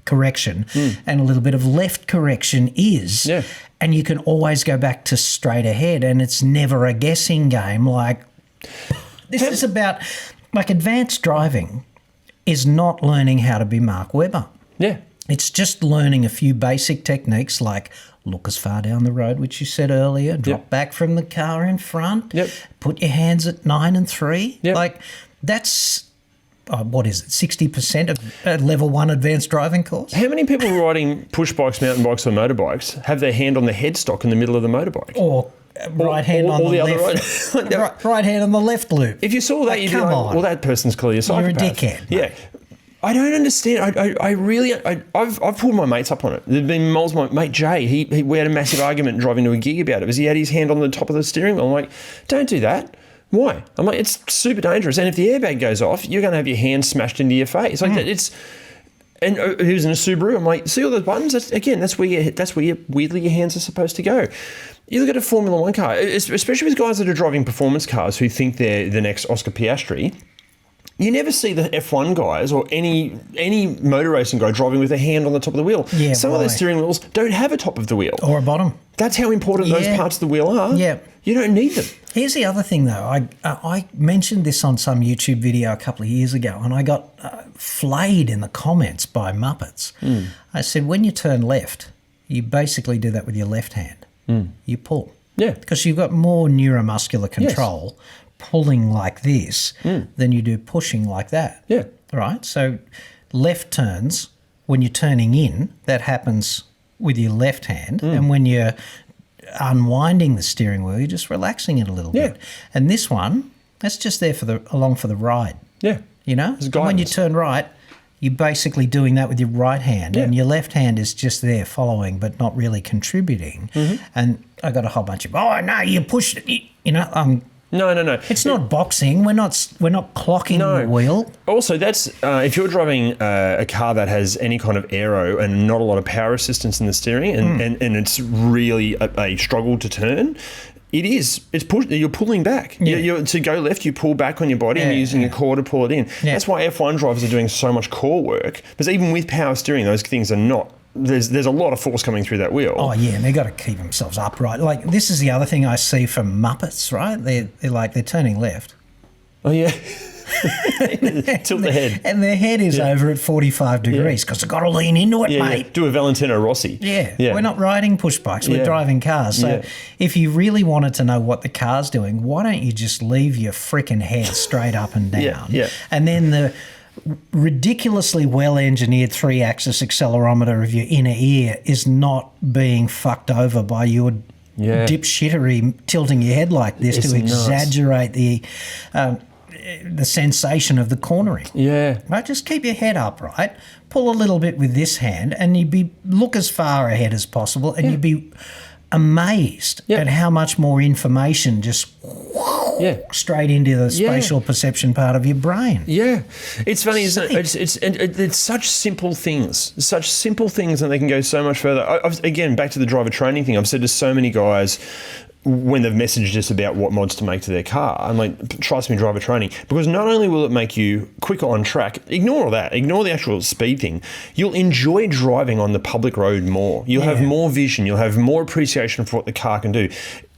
correction and a little bit of left correction is. Yeah. And you can always go back to straight ahead and it's never a guessing game. Like, this is about, like, advanced driving is not learning how to be Mark Webber. Yeah. It's just learning a few basic techniques like look as far down the road, which you said earlier, drop back from the car in front, put your hands at 9 and 3. Like, that's... what is it, 60% of a level 1 advanced driving course? How many people riding push bikes, mountain bikes or motorbikes have their hand on the headstock in the middle of the motorbike? Or right hand on the left. Right hand on the left loop. If you saw that, you'd be like, well, that person's clearly a psychopath. You're a dickhead. Yeah. Mate. I don't understand. I've pulled my mates up on it. There've been moles. My mate Jay, we had a massive argument driving to a gig about it because he had his hand on the top of the steering wheel. I'm like, don't do that. Why? I'm like, it's super dangerous. And if the airbag goes off, you're going to have your hand smashed into your face. Like that. And he was in a Subaru. I'm like, see all those buttons? That's where weirdly your hands are supposed to go. You look at a Formula One car, especially with guys that are driving performance cars who think they're the next Oscar Piastri. You never see the F1 guys or any motor racing guy driving with a hand on the top of the wheel. Yeah, some of their steering wheels don't have a top of the wheel. Or a bottom. That's how important those parts of the wheel are. Yeah. You don't need them. Here's the other thing, though. I mentioned this on some YouTube video a couple of years ago, and I got flayed in the comments by Muppets. I said, when you turn left, you basically do that with your left hand. You pull. Yeah. Because you've got more neuromuscular control pulling like this than you do pushing like that. Yeah. Right? So left turns, when you're turning in, that happens with your left hand. And when you're unwinding the steering wheel, you're just relaxing it a little bit. And this one, that's just there along for the ride. Yeah. You know? And when you turn right, you're basically doing that with your right hand. And your left hand is just there following but not really contributing. And I got a whole bunch of, oh, no, you pushed it. You know, No. It's not boxing. We're not clocking the wheel. Also, that's if you're driving a car that has any kind of aero and not a lot of power assistance in the steering, and it's really a struggle to turn. It is. It's you're pulling back. To go left, you pull back on your body and you're using your core to pull it in. Yeah. That's why F1 drivers are doing so much core work. Because even with power steering, those things are not. There's a lot of force coming through that wheel. Oh yeah, and they've got to keep themselves upright. Like this is the other thing I see from Muppets, right? They're turning left. Oh yeah. Tilt the head. And their head is over at 45 degrees because they've got to lean into it, mate. Yeah. Do a Valentino Rossi. Yeah. We're not riding push bikes, we're driving cars. So if you really wanted to know what the car's doing, why don't you just leave your freaking head straight up and down? Yeah. And then the ridiculously well-engineered 3-axis accelerometer of your inner ear is not being fucked over by your dipshittery tilting your head like this to exaggerate the sensation of the cornering. Yeah. Right? Just keep your head upright, pull a little bit with this hand, and look as far ahead as possible, and you'd be amazed at how much more information just straight into the spatial perception part of your brain. Yeah. It's funny, isn't it? It's such simple things. Such simple things, and they can go so much further. Again, back to the driver training thing, I've said to so many guys when they've messaged us about what mods to make to their car, I'm like, trust me, driver training, because not only will it make you quicker on track, ignore all that, ignore the actual speed thing, you'll enjoy driving on the public road more. You'll have more vision, you'll have more appreciation for what the car can do.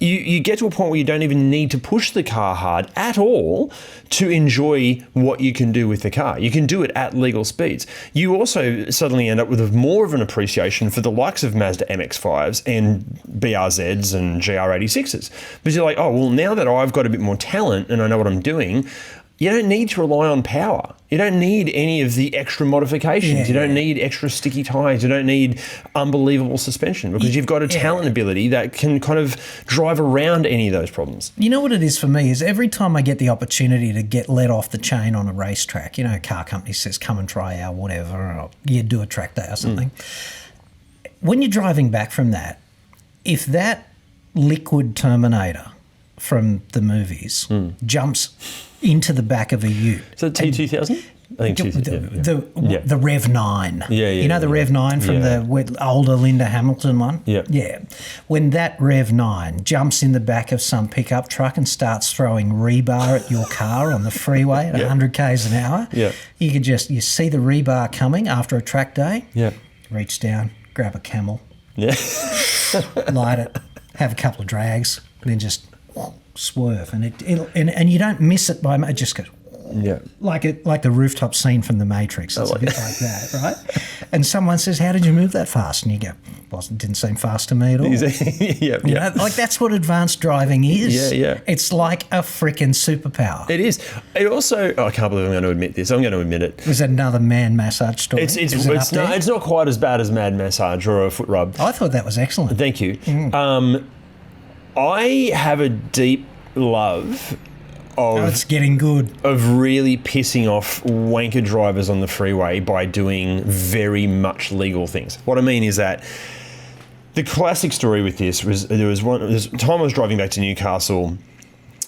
You get to a point where you don't even need to push the car hard at all to enjoy what you can do with the car. You can do it at legal speeds. You also suddenly end up with more of an appreciation for the likes of Mazda MX-5s and BRZs and GR86s. Because you're like, oh, well, now that I've got a bit more talent and I know what I'm doing, you don't need to rely on power. You don't need any of the extra modifications. You don't need extra sticky tyres. You don't need unbelievable suspension because you've got a talent ability that can kind of drive around any of those problems. You know what it is for me is every time I get the opportunity to get let off the chain on a racetrack, a car company says, come and try our whatever, or you do a track day or something. When you're driving back from that, if that liquid Terminator from the movies jumps into the back of a ute. So T2000? I think the Rev 9. The Rev 9 from the older Linda Hamilton one? Yeah. When that Rev 9 jumps in the back of some pickup truck and starts throwing rebar at your car on the freeway at 100 k's an hour, you see the rebar coming after a track day, reach down, grab a Camel, light it, have a couple of drags, and then just swerve, and you don't miss it by it just goes like the rooftop scene from The Matrix. It's a bit like that, right? And someone says, "How did you move that fast?" And you go, "Well, it didn't seem fast to me at all." Like that's what advanced driving is. It's like a freaking superpower. It is. It also, I can't believe I'm going to admit this. I'm going to admit it. Was that another man massage story? It's not quite as bad as Mad Massage or a foot rub. I thought that was excellent. Thank you. I have a deep love of it's getting good. Of really pissing off wanker drivers on the freeway by doing very much legal things. What I mean is that the classic story with this was there was a time I was driving back to Newcastle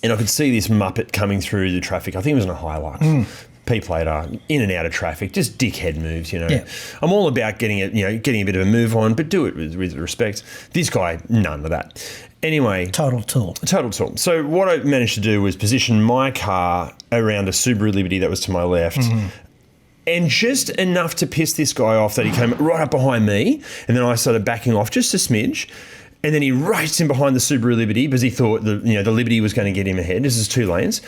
and I could see this Muppet coming through the traffic. I think it was in a Hilux. P-plater, in and out of traffic, just dickhead moves, I'm all about getting a bit of a move on, but do it with respect. This guy, none of that. Anyway. Total tool. So what I managed to do was position my car around a Subaru Liberty that was to my left, and just enough to piss this guy off that he came right up behind me, and then I started backing off just a smidge. And then he raced in behind the Subaru Liberty because he thought the Liberty was going to get him ahead. This is 2 lanes.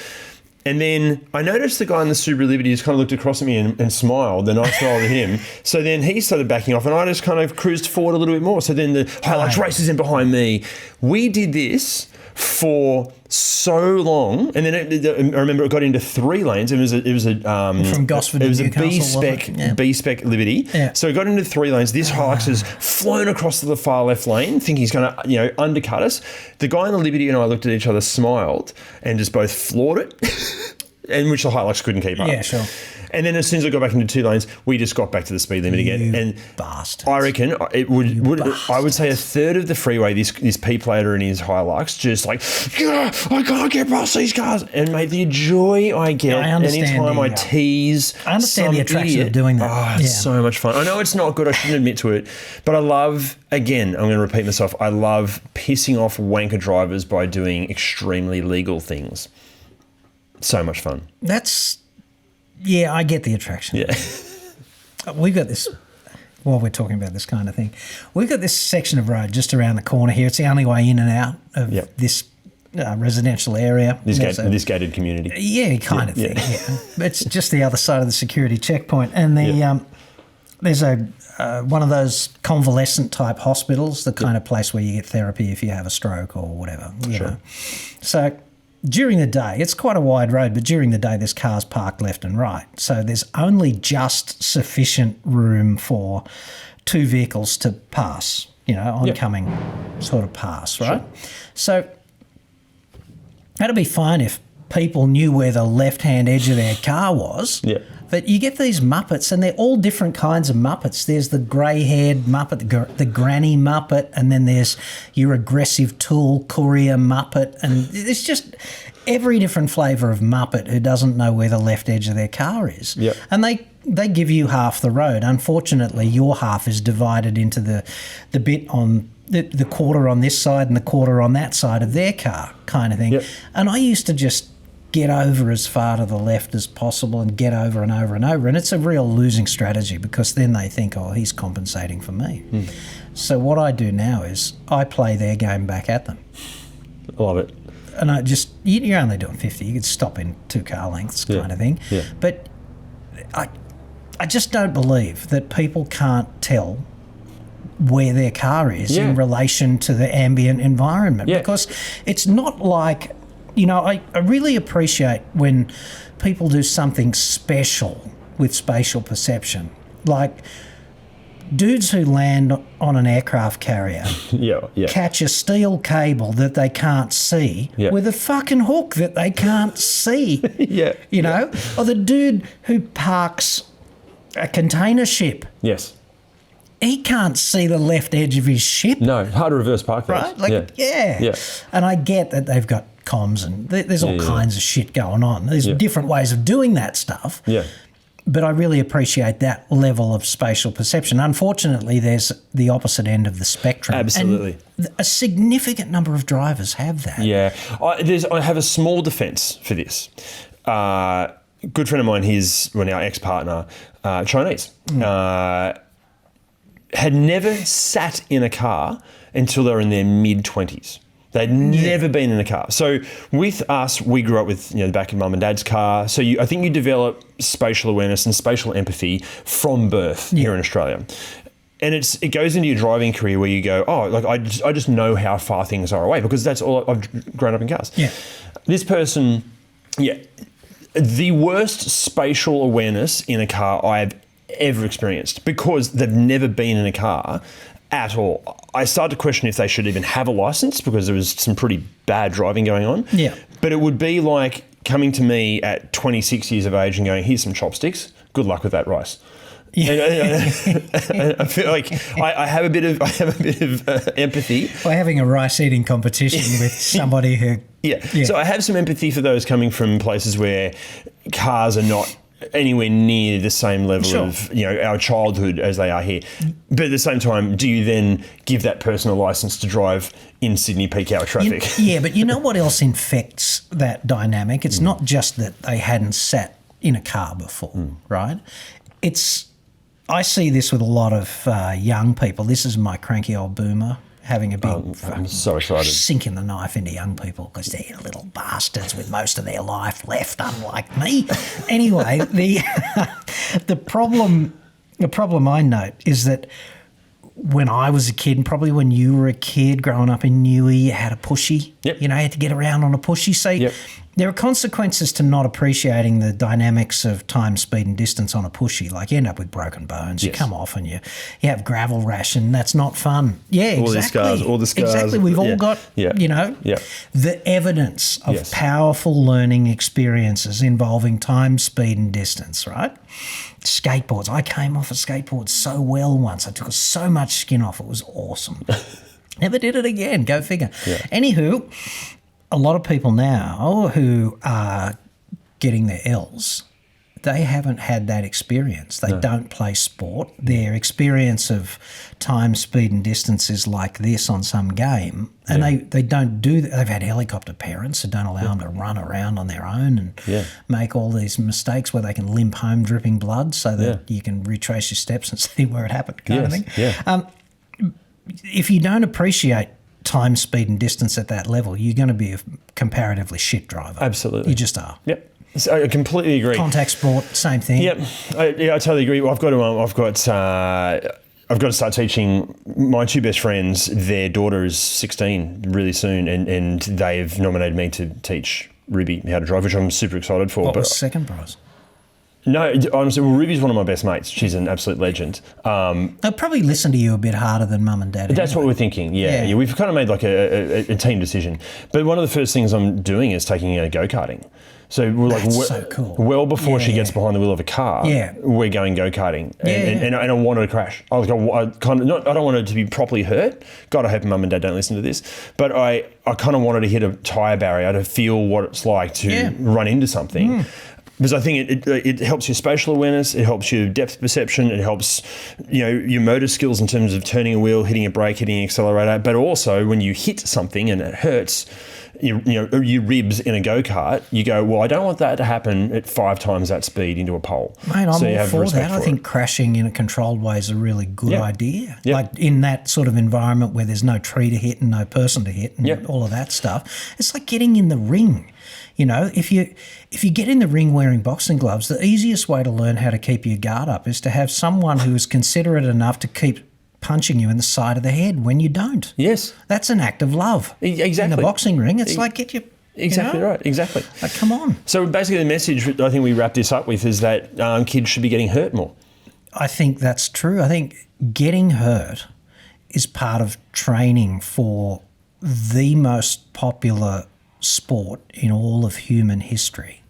And then I noticed the guy in the Subaru Liberty just kind of looked across at me and smiled, and I smiled at him. So then he started backing off, and I just kind of cruised forward a little bit more. So then the Hilux races in behind me. We did this for so long, and then I remember it got into 3 lanes. It was a from Gosford. It was to Newcastle, a B-spec Liberty. Yeah. So it got into 3 lanes. This Hilux has flown across to the far left lane, thinking he's going to undercut us. The guy in the Liberty and I looked at each other, smiled, and just both floored it. and which the Hilux couldn't keep up. Yeah, sure. And then as soon as I got back into 2 lanes, we just got back to the speed limit again. And bastards. I reckon it would I would say a third of the freeway, this P-plater and his Hilux, just like, I can't get past these cars. And mate, the joy I get anytime I tease I understand the attraction idiot. of doing that. Oh, it's so much fun. I know it's not good, I shouldn't admit to it, but I love, again, I'm going to repeat myself, I love pissing off wanker drivers by doing extremely legal things. So much fun. Yeah, I get the attraction. Yeah. We've got this, while we're talking about this kind of thing, we've got this section of road just around the corner here. It's the only way in and out of this residential area. This gated community. Yeah, kind of thing. Yeah. It's just the other side of the security checkpoint. And there's one of those convalescent type hospitals, the kind of place where you get therapy if you have a stroke or whatever. You know. So during the day, it's quite a wide road, but during the day there's cars parked left and right. So there's only just sufficient room for 2 vehicles to pass, oncoming sort of pass, right? Sure. So that'd be fine if people knew where the left-hand edge of their car was. Yeah. But you get these Muppets, and they're all different kinds of Muppets. There's the grey-haired Muppet, the granny Muppet, and then there's your aggressive tool courier Muppet, and it's just every different flavour of Muppet who doesn't know where the left edge of their car is. Yep. And they give you half the road. Unfortunately, your half is divided into the bit on the quarter on this side and the quarter on that side of their car kind of thing. Yep. And I used to just get over as far to the left as possible and get over and over and over. And it's a real losing strategy because then they think, oh, he's compensating for me. So what I do now is I play their game back at them. I love it. And you're only doing 50. You could stop in 2 car lengths kind of thing. Yeah. But I just don't believe that people can't tell where their car is in relation to the ambient environment because it's not like... I really appreciate when people do something special with spatial perception. Like dudes who land on an aircraft carrier catch a steel cable that they can't see with a fucking hook that they can't see. Or the dude who parks a container ship. Yes. He can't see the left edge of his ship. No, hard to reverse park those. Right? Yeah. And I get that they've got comms and there's all kinds of shit going on. There's different ways of doing that stuff. Yeah. But I really appreciate that level of spatial perception. Unfortunately, there's the opposite end of the spectrum. Absolutely. And a significant number of drivers have that. Yeah. I have a small defence for this. Good friend of mine, our ex-partner, Chinese, had never sat in a car until they were in their mid-20s. They'd never been in a car. So with us, we grew up with the back of mum and dad's car. So I think you develop spatial awareness and spatial empathy from birth here in Australia. And it goes into your driving career where you go, I just know how far things are away because that's all I've grown up in cars. Yeah. This person, the worst spatial awareness in a car I've ever experienced because they've never been in a car at all. I started to question if they should even have a license because there was some pretty bad driving going on. Yeah. But it would be like coming to me at 26 years of age and going, here's some chopsticks. Good luck with that rice. Yeah. And I feel like I have a bit of empathy. By having a rice eating competition with somebody who... Yeah. So I have some empathy for those coming from places where cars are not anywhere near the same level of our childhood as they are here. But at the same time, do you then give that person a license to drive in Sydney peak hour traffic? But you know what else infects that dynamic? It's not just that they hadn't sat in a car before, right? I see this with a lot of young people. This is my cranky old boomer having a big I'm so excited. Sinking the knife into young people because they're little bastards with most of their life left, unlike me. Anyway, the problem I note is that when I was a kid, and probably when you were a kid growing up in Newey, you had a pushy. Yep. You had to get around on a pushy. So There are consequences to not appreciating the dynamics of time, speed, and distance on a pushy. Like, you end up with broken bones. You come off and you have gravel rash, and that's not fun. Yeah, exactly. All the scars. Exactly. We've all got, the evidence of powerful learning experiences involving time, speed, and distance, right? Skateboards. I came off a skateboard so well once. I took so much skin off. It was awesome. Never did it again. Go figure. Yeah. Anywho, a lot of people now who are getting their L's, they haven't had that experience. They don't play sport. Their experience of time, speed and distance is like this on some game. And they don't do that. They've had helicopter parents who don't allow them to run around on their own and make all these mistakes where they can limp home dripping blood so that you can retrace your steps and see where it happened kind of thing. Yeah. If you don't appreciate time, speed and distance at that level, you're going to be a comparatively shit driver. Absolutely. You just are. Yep. So I completely agree. Contact sport, same thing. Yep. I totally agree. Well, I've got to start teaching my two best friends. Their daughter is 16 really soon, and they've nominated me to teach Ruby how to drive, which I'm super excited for. What was second prize? No, honestly, well, Ruby's one of my best mates. She's an absolute legend. They'll probably listen to you a bit harder than mum and dad. That's what we're thinking, yeah. We've kind of made like a team decision. But one of the first things I'm doing is taking her go-karting. So we're like, so cool. Well before she gets behind the wheel of a car, we're going go-karting. And I want her to crash. I don't want her to be properly hurt. God, I hope mum and dad don't listen to this. But I kind of want her to hit a tyre barrier to feel what it's like to run into something. Because I think it helps your spatial awareness, it helps your depth perception, it helps your motor skills in terms of turning a wheel, hitting a brake, hitting an accelerator. But also when you hit something and it hurts, your ribs in a go-kart, you go, well, I don't want that to happen at 5 times that speed into a pole. Mate, I'm all for that. I think crashing in a controlled way is a really good idea. Yep. Like in that sort of environment where there's no tree to hit and no person to hit and all of that stuff. It's like getting in the ring. If you get in the ring wearing boxing gloves, the easiest way to learn how to keep your guard up is to have someone who is considerate enough to keep punching you in the side of the head when you don't. Yes. That's an act of love. Exactly. In the boxing ring, it's like get you... Exactly right, exactly. Like, come on. So basically the message I think we wrap this up with is that kids should be getting hurt more. I think that's true. I think getting hurt is part of training for the most popular sport in all of human history.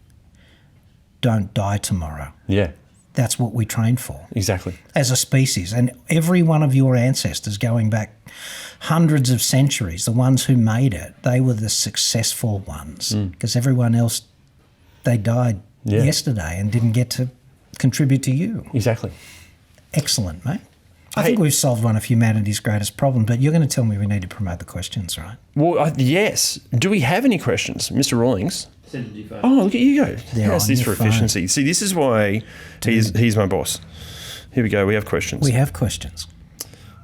Don't die tomorrow. Yeah. That's what we train for. Exactly. As a species. And every one of your ancestors going back hundreds of centuries, the ones who made it, they were the successful ones. Because everyone else, they died yesterday and didn't get to contribute to you. Exactly. Excellent, mate. I think we've solved one of humanity's greatest problems, but you're going to tell me we need to promote the questions, right? Well, yes. Do we have any questions, Mr. Rawlings? Oh, look at you go. How's this for efficiency? See, this is why he's my boss. Here we go. We have questions. We have questions.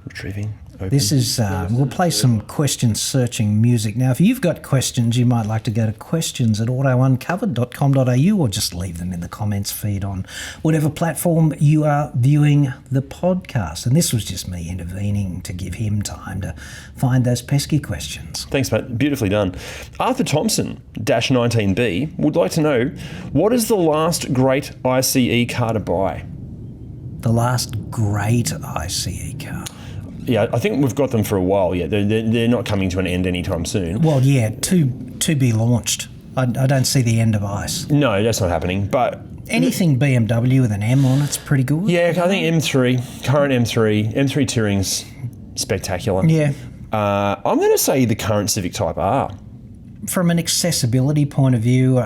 Retrieving. Open. This is, we'll play some question searching music. Now, if you've got questions, you might like to go to questions@autouncovered.com.au or just leave them in the comments feed on whatever platform you are viewing the podcast. And this was just me intervening to give him time to find those pesky questions. Thanks, mate. Beautifully done. Arthur Thompson, -19B, would like to know, what is the last great ICE car to buy? The last great ICE car? Yeah, I think we've got them for a while. Yeah, they're not coming to an end anytime soon. Well, yeah, to be launched. I don't see the end of ICE. No, that's not happening. But anything BMW with an M on it's pretty good. Yeah, I think M3, current M3 Touring's spectacular. Yeah. I'm going to say the current Civic Type R. From an accessibility point of view,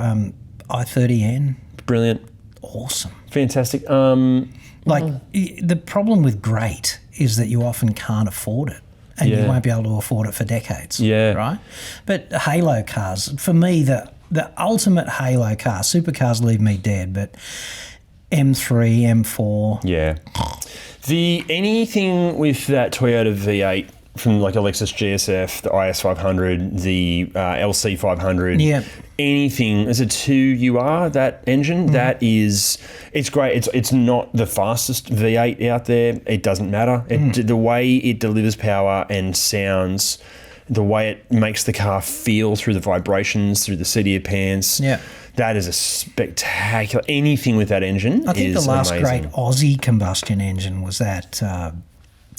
i30N. Brilliant. Awesome. Fantastic. The problem with great is that you often can't afford it and you won't be able to afford it for decades. Yeah. Right? But Halo cars, for me, the ultimate Halo car, supercars leave me dead, but M3, M4. Yeah. Anything with that Toyota V8 from like a Lexus GSF, the IS500, the LC500, anything. There's a 2UR, that engine, it's great. It's not the fastest V8 out there. It doesn't matter. The way it delivers power and sounds the way it makes the car feel through the vibrations, through the seat of your pants. Yeah. That is a spectacular. Anything with that engine I think is the last amazing. great Aussie combustion engine was that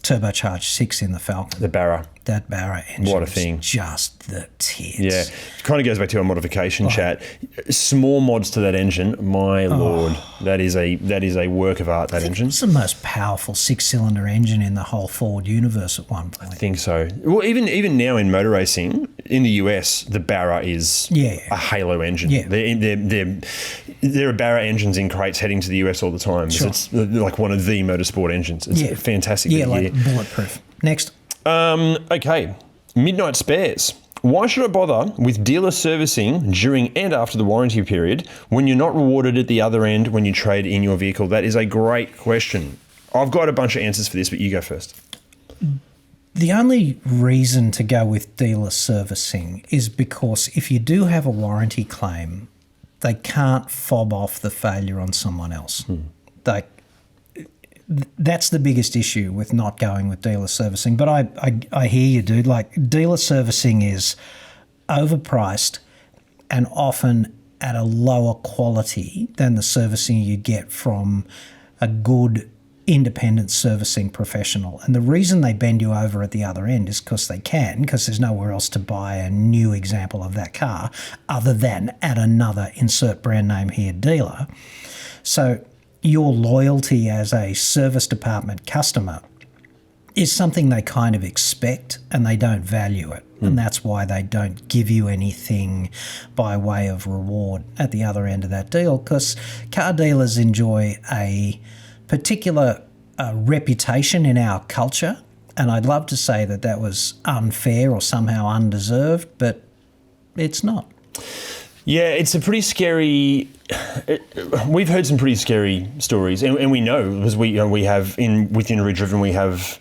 turbocharged 6 in the Falcon. The Barra. That Barra engine What a was thing. just the tits. Yeah, it kind of goes back to our modification chat. Small mods to that engine, my lord, that is a work of art. That engine. It's the most powerful 6-cylinder engine in the whole Ford universe at one point. I think so. Well, even now in motor racing in the US, the Barra is a halo engine. Yeah. There are Barra engines in crates heading to the US all the time. Sure. It's like one of the motorsport engines. It's fantastic. Yeah, like bulletproof. Next. Okay, midnight spares. Why should I bother with dealer servicing during and after the warranty period when you're not rewarded at the other end when you trade in your vehicle? That is a great question. I've got a bunch of answers for this, but you go first. The only reason to go with dealer servicing is because if you do have a warranty claim, they can't fob off the failure on someone else. That's the biggest issue with not going with dealer servicing. But I hear you, dude. Like, dealer servicing is overpriced and often at a lower quality than the servicing you get from a good independent servicing professional. And the reason they bend you over at the other end is because they can, because there's nowhere else to buy a new example of that car other than at another insert brand name here dealer. So your loyalty as a service department customer is something they kind of expect and they don't value it. And that's why they don't give you anything by way of reward at the other end of that deal, because car dealers enjoy a particular reputation in our culture. And I'd love to say that that was unfair or somehow undeserved, but it's not. Yeah, it's a pretty scary. We've heard some pretty scary stories, and we know because we have within Ridge Driven we have.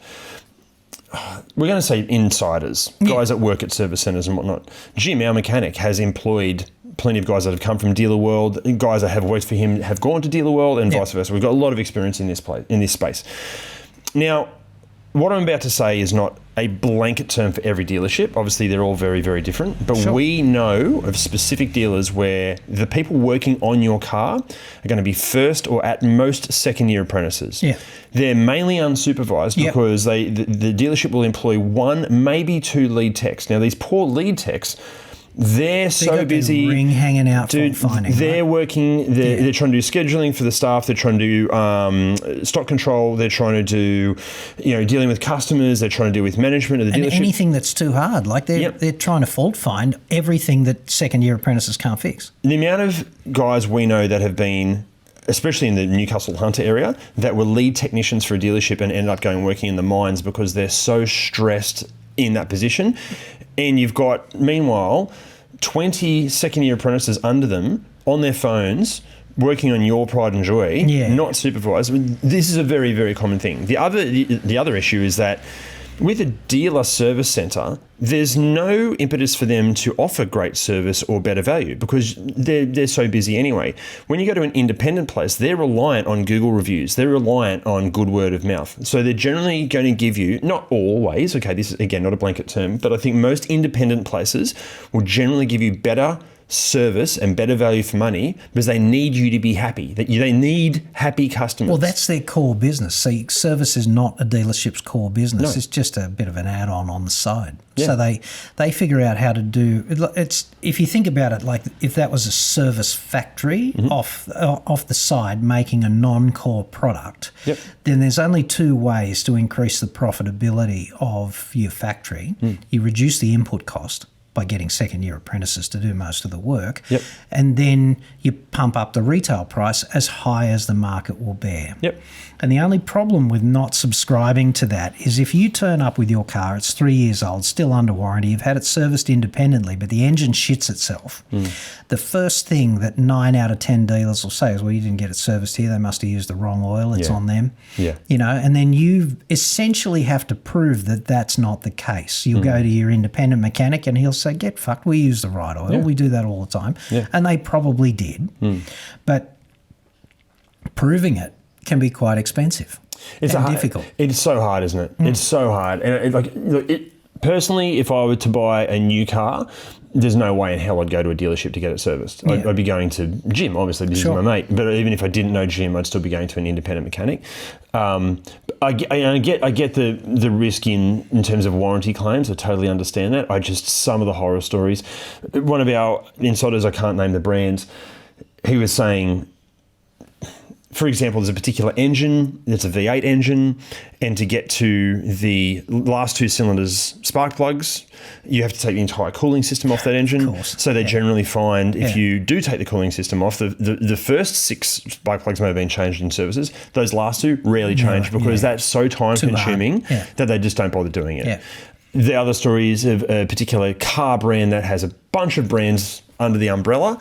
We're going to say insiders, guys that work at service centres and whatnot. Jim, our mechanic, has employed plenty of guys that have come from dealer world. Guys that have worked for him have gone to dealer world, and vice versa. We've got a lot of experience in this space. Now, what I'm about to say is not a blanket term for every dealership. Obviously, they're all very, very different. But we know of specific dealers where the people working on your car are going to be first or at most second-year apprentices. Yeah. They're mainly unsupervised because the dealership will employ 1, maybe 2 lead techs. Now, these poor lead techs, they're so busy. Ring hanging out, dude, fault finding. they're working. They're trying to do scheduling for the staff. They're trying to do stock control. They're trying to do, dealing with customers. They're trying to deal with management of the dealership. Anything that's too hard, like they're trying to fault find everything that second-year apprentices can't fix. The amount of guys we know that have been, especially in the Newcastle Hunter area, that were lead technicians for a dealership and ended up going working in the mines because they're so stressed in that position. And you've got, meanwhile, 20 second-year apprentices under them on their phones working on your pride and joy, not supervised. This is a very, very common thing. The other issue is that with a dealer service centre, there's no impetus for them to offer great service or better value because they're so busy anyway. When you go to an independent place, they're reliant on Google reviews. They're reliant on good word of mouth. So they're generally going to give you, not always, okay, this is, again, not a blanket term, but I think most independent places will generally give you better service and better value for money because they need you to be happy. They need happy customers. Well, that's their core business. See, service is not a dealership's core business. No. It's just a bit of an add-on on the side. Yeah. So they figure out how to do it's. If you think about it, like if that was a service factory off the side making a non-core product, then there's only 2 ways to increase the profitability of your factory. You reduce the input cost by getting second-year apprentices to do most of the work. And then you pump up the retail price as high as the market will bear. And the only problem with not subscribing to that is if you turn up with your car, it's 3 years old, still under warranty, you've had it serviced independently, but the engine shits itself. The first thing that 9 out of 10 dealers will say is, well, you didn't get it serviced here, they must have used the wrong oil, it's on them. And then you essentially have to prove that that's not the case. You'll go to your independent mechanic and he'll say, get fucked, we use the right oil, we do that all the time. And they probably did. But proving it can be quite expensive. It's difficult. It's so hard, isn't it? It's so hard. And Personally, if I were to buy a new car, there's no way in hell I'd go to a delership to get it serviced. Yeah. I'd be going to Jim, obviously, this is my mate. But even if I didn't know Jim, I'd still be going to an independent mechanic. I get the risk in terms of warranty claims. I totally understand that. Some of the horror stories. One of our insiders, I can't name the brands, he was saying, for example, there's a particular engine, it's a V8 engine, and to get to the last two cylinders spark plugs, you have to take the entire cooling system off that engine. Of course. So they generally find if you do take the cooling system off, the first 6 spark plugs may have been changed in services. Those last 2 rarely change because that's so time consuming that they just don't bother doing it. Yeah. The other story is of a particular car brand that has a bunch of brands under the umbrella.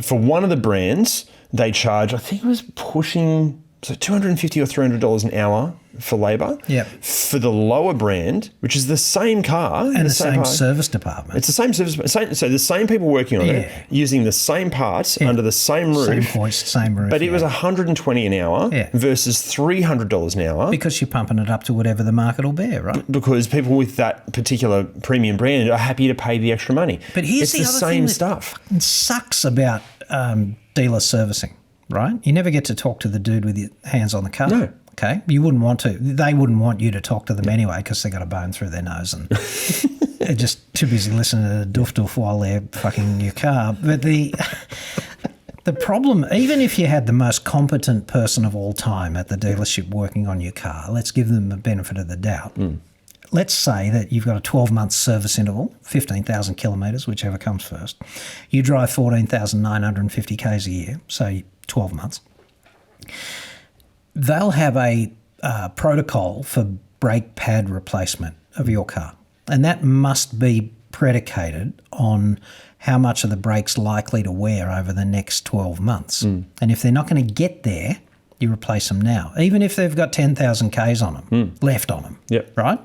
For one of the brands, they charge, I think it was pushing $250 or $300 an hour for labour. Yeah. For the lower brand, which is the same car. And the same service department. It's the same service. So the same people working on it, using the same parts under the same roof. Same hoist, same roof. But it was $120 an hour versus $300 an hour. Because you're pumping it up to whatever the market will bear, right? Because people with that particular premium brand are happy to pay the extra money. But here's it's the other same thing that stuff. Sucks about dealer servicing, right? You never get to talk to the dude with your hands on the car. No. Okay? You wouldn't want to. They wouldn't want you to talk to them anyway because they got a bone through their nose and they're just too busy listening to the doof while they're fucking your car. But the problem, even if you had the most competent person of all time at the dealership working on your car, let's give them the benefit of the doubt. Let's say that you've got a 12-month service interval, 15,000 kilometres, whichever comes first. You drive 14,950 Ks a year, so 12 months. They'll have a protocol for brake pad replacement of your car, and that must be predicated on how much of the brake's likely to wear over the next 12 months. And if they're not going to get there, you replace them now, even if they've got 10,000 Ks on them, left on them, right?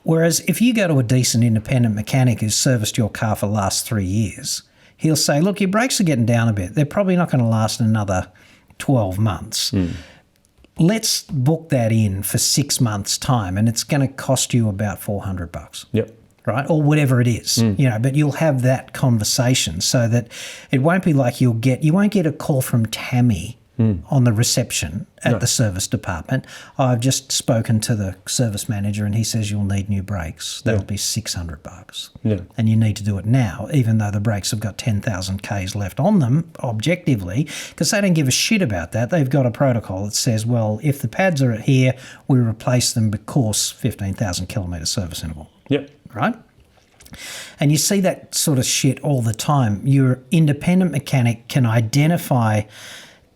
Whereas if you go to a decent independent mechanic who's serviced your car for the last 3 years, he'll say, look, your brakes are getting down a bit. They're probably not going to last another 12 months. Let's book that in for 6 months' time, and it's going to cost you about $400. Yep. Right? Or whatever it is, but you'll have that conversation so that it won't be like you won't get a call from Tammy on the reception at the service department. I've just spoken to the service manager and he says you'll need new brakes. That'll be $600. Yeah. And you need to do it now, even though the brakes have got 10,000 Ks left on them, objectively, because they don't give a shit about that. They've got a protocol that says, well, if the pads are here, we replace them because 15,000 kilometre service interval. Yep. Right? And you see that sort of shit all the time. Your independent mechanic can identify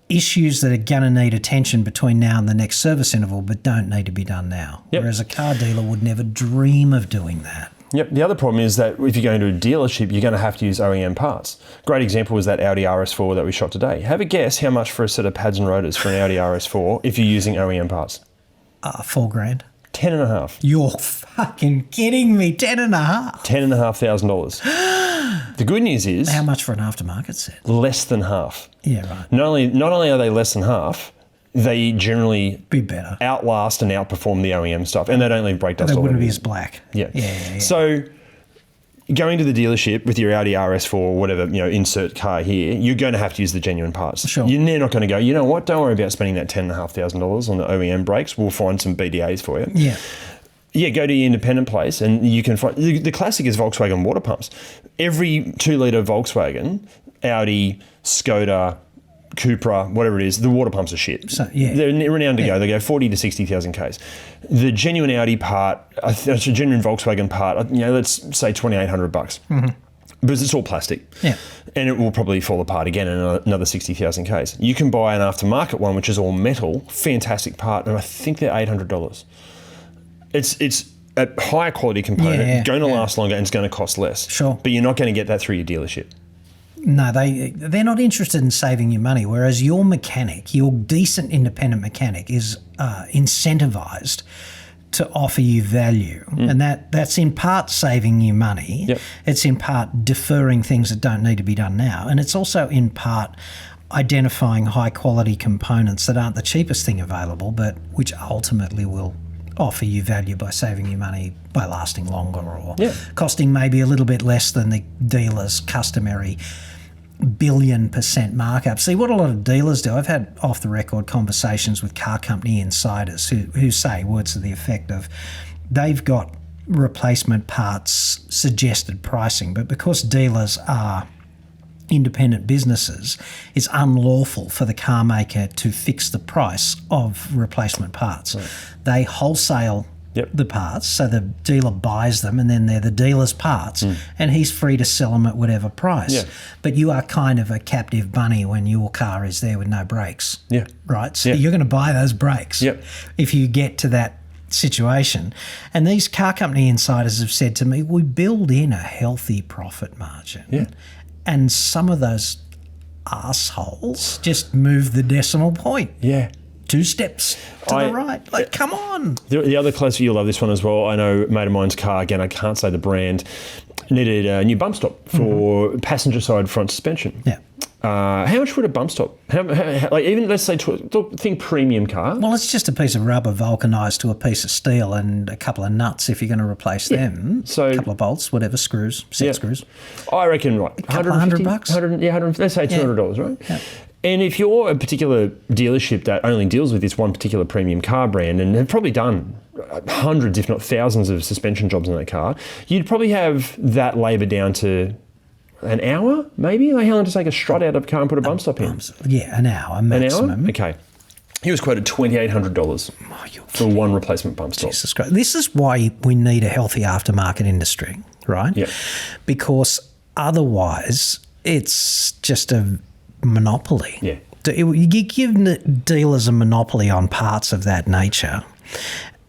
issues that are going to need attention between now and the next service interval but don't need to be done now. Yep. Whereas a car dealer would never dream of doing that. Yep. The other problem is that if you're going to a dealership, you're going to have to use OEM parts. Great example was that Audi RS4 that we shot today. Have a guess how much for a set of pads and rotors for an Audi RS4 if you're using OEM parts? $4,000. 10.5. You're fucking kidding me. 10.5. $10,500. The good news is How much for an aftermarket set? less than half. Yeah, right. Not only are they less than half, they generally Be better. outlast and outperform the OEM stuff, and they don't leave brake dust They all wouldn't over be you. as black. Yeah. Yeah. So going to the dealership with your Audi RS4 or whatever, insert car here, you're going to have to use the genuine parts. Sure. You're not going to go, you know what, don't worry about spending that $10,500 on the OEM brakes. We'll find some BDAs for you. Yeah. Yeah, go to your independent place and you can find... The classic is Volkswagen water pumps. Every 2-litre Volkswagen, Audi, Skoda, Cupra, whatever it is, the water pumps are shit. So, yeah. They're renowned to go. They go 40 to 60,000 Ks. The genuine Audi part, a genuine Volkswagen part, let's say $2,800. Because it's all plastic. Yeah. And it will probably fall apart again in another 60,000 Ks. You can buy an aftermarket one, which is all metal, fantastic part, and I think they're $800. It's a higher quality component, going to last longer, and it's going to cost less. Sure. But you're not going to get that through your dealership. No, they're not interested in saving you money, whereas your mechanic, your decent independent mechanic, is incentivized to offer you value. And that's in part saving you money. Yep. It's in part deferring things that don't need to be done now. And it's also in part identifying high quality components that aren't the cheapest thing available, but which ultimately will offer you value by saving you money by lasting longer or Yeah. costing maybe a little bit less than the dealer's customary billion% markup. See, what a lot of dealers do, I've had off-the-record conversations with car company insiders who say words to the effect of they've got replacement parts suggested pricing, but because dealers are independent businesses, it's unlawful for the car maker to fix the price of replacement parts. Right. They wholesale the parts, so the dealer buys them and then they're the dealer's parts and he's free to sell them at whatever price. Yeah. But you are kind of a captive bunny when your car is there with no brakes. Yeah. Right? So you're going to buy those brakes if you get to that situation. And these car company insiders have said to me, we build in a healthy profit margin. Yeah. And some of those assholes just move the decimal point. Yeah. 2 steps to the right. Like, come on. The other closer, you'll love this one as well. I know a mate of mine's car, again, I can't say the brand, needed a new bump stop for passenger side front suspension. Yeah. How much would a bump stop? Like even let's say, think premium car. Well, it's just a piece of rubber vulcanised to a piece of steel and a couple of nuts if you're going to replace them. So a couple of bolts, whatever, screws, set screws. I reckon, right, $100. 100, let's say $200, right? Yeah. And if you're a particular dealership that only deals with this one particular premium car brand and have probably done hundreds, if not thousands, of suspension jobs on that car, you'd probably have that labour down to an hour, maybe? Like how long to take a strut out of a car and put a bump stop in? Yeah, an hour maximum. An hour? Okay. He was quoted $2,800 for one replacement bump stop. Jesus Christ. This is why we need a healthy aftermarket industry, right? Yeah. Because otherwise it's just a monopoly. Yeah. You give dealers a monopoly on parts of that nature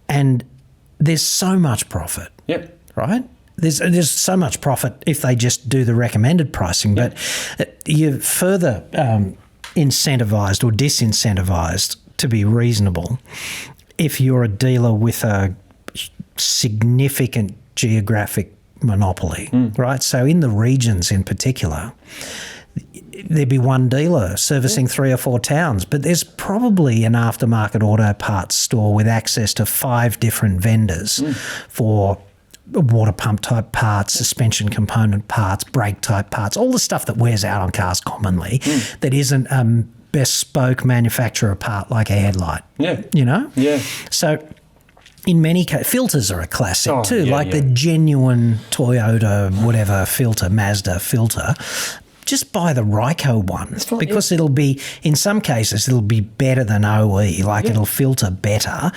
and there's so much profit. Yeah. Right? There's so much profit if they just do the recommended pricing, but you're further incentivised or disincentivized to be reasonable if you're a dealer with a significant geographic monopoly, right? So in the regions in particular, there'd be one dealer servicing 3 or 4 towns, but there's probably an aftermarket auto parts store with access to 5 different vendors for water pump type parts, suspension component parts, brake type parts, all the stuff that wears out on cars commonly that isn't a bespoke manufacturer part like a headlight. Yeah. You know? Yeah. So in many cases, filters are a classic too, the genuine Toyota, whatever filter, Mazda filter. Just buy the Ryco one because it'll be, in some cases, it'll be better than OE, it'll filter better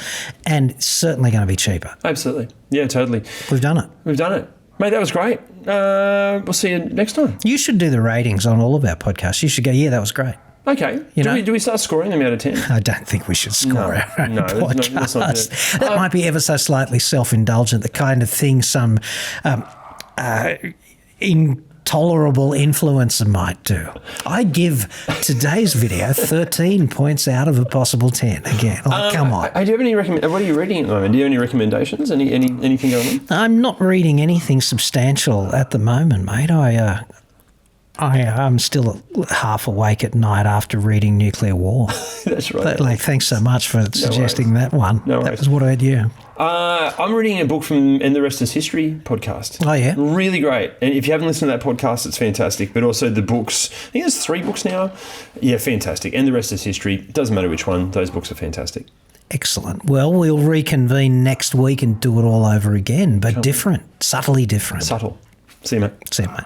and it's certainly going to be cheaper. Absolutely. Yeah, totally. We've done it. Mate, that was great. We'll see you next time. You should do the ratings on all of our podcasts. You should go, yeah, that was great. Okay. Do we start scoring them out of 10? I don't think we should score our own podcast. That's not it. That might be ever so slightly self-indulgent, the kind of thing some intolerable influencer might do. I give today's video 13 points out of a possible 10. Again, come on. Do you have any what are you reading at the moment? Do you have any recommendations? Anything going on? I'm not reading anything substantial at the moment, mate. I'm still half awake at night after reading Nuclear War. That's right. Thanks so much for suggesting that one. No worries. That was what about you? I'm reading a book from And the Rest is History podcast. Oh, yeah? Really great. And if you haven't listened to that podcast, it's fantastic. But also the books. I think there's 3 books now. Yeah, fantastic. And the Rest is History. Doesn't matter which one. Those books are fantastic. Excellent. Well, we'll reconvene next week and do it all over again, but different. Subtly different. Subtle. See you, mate. See you, mate.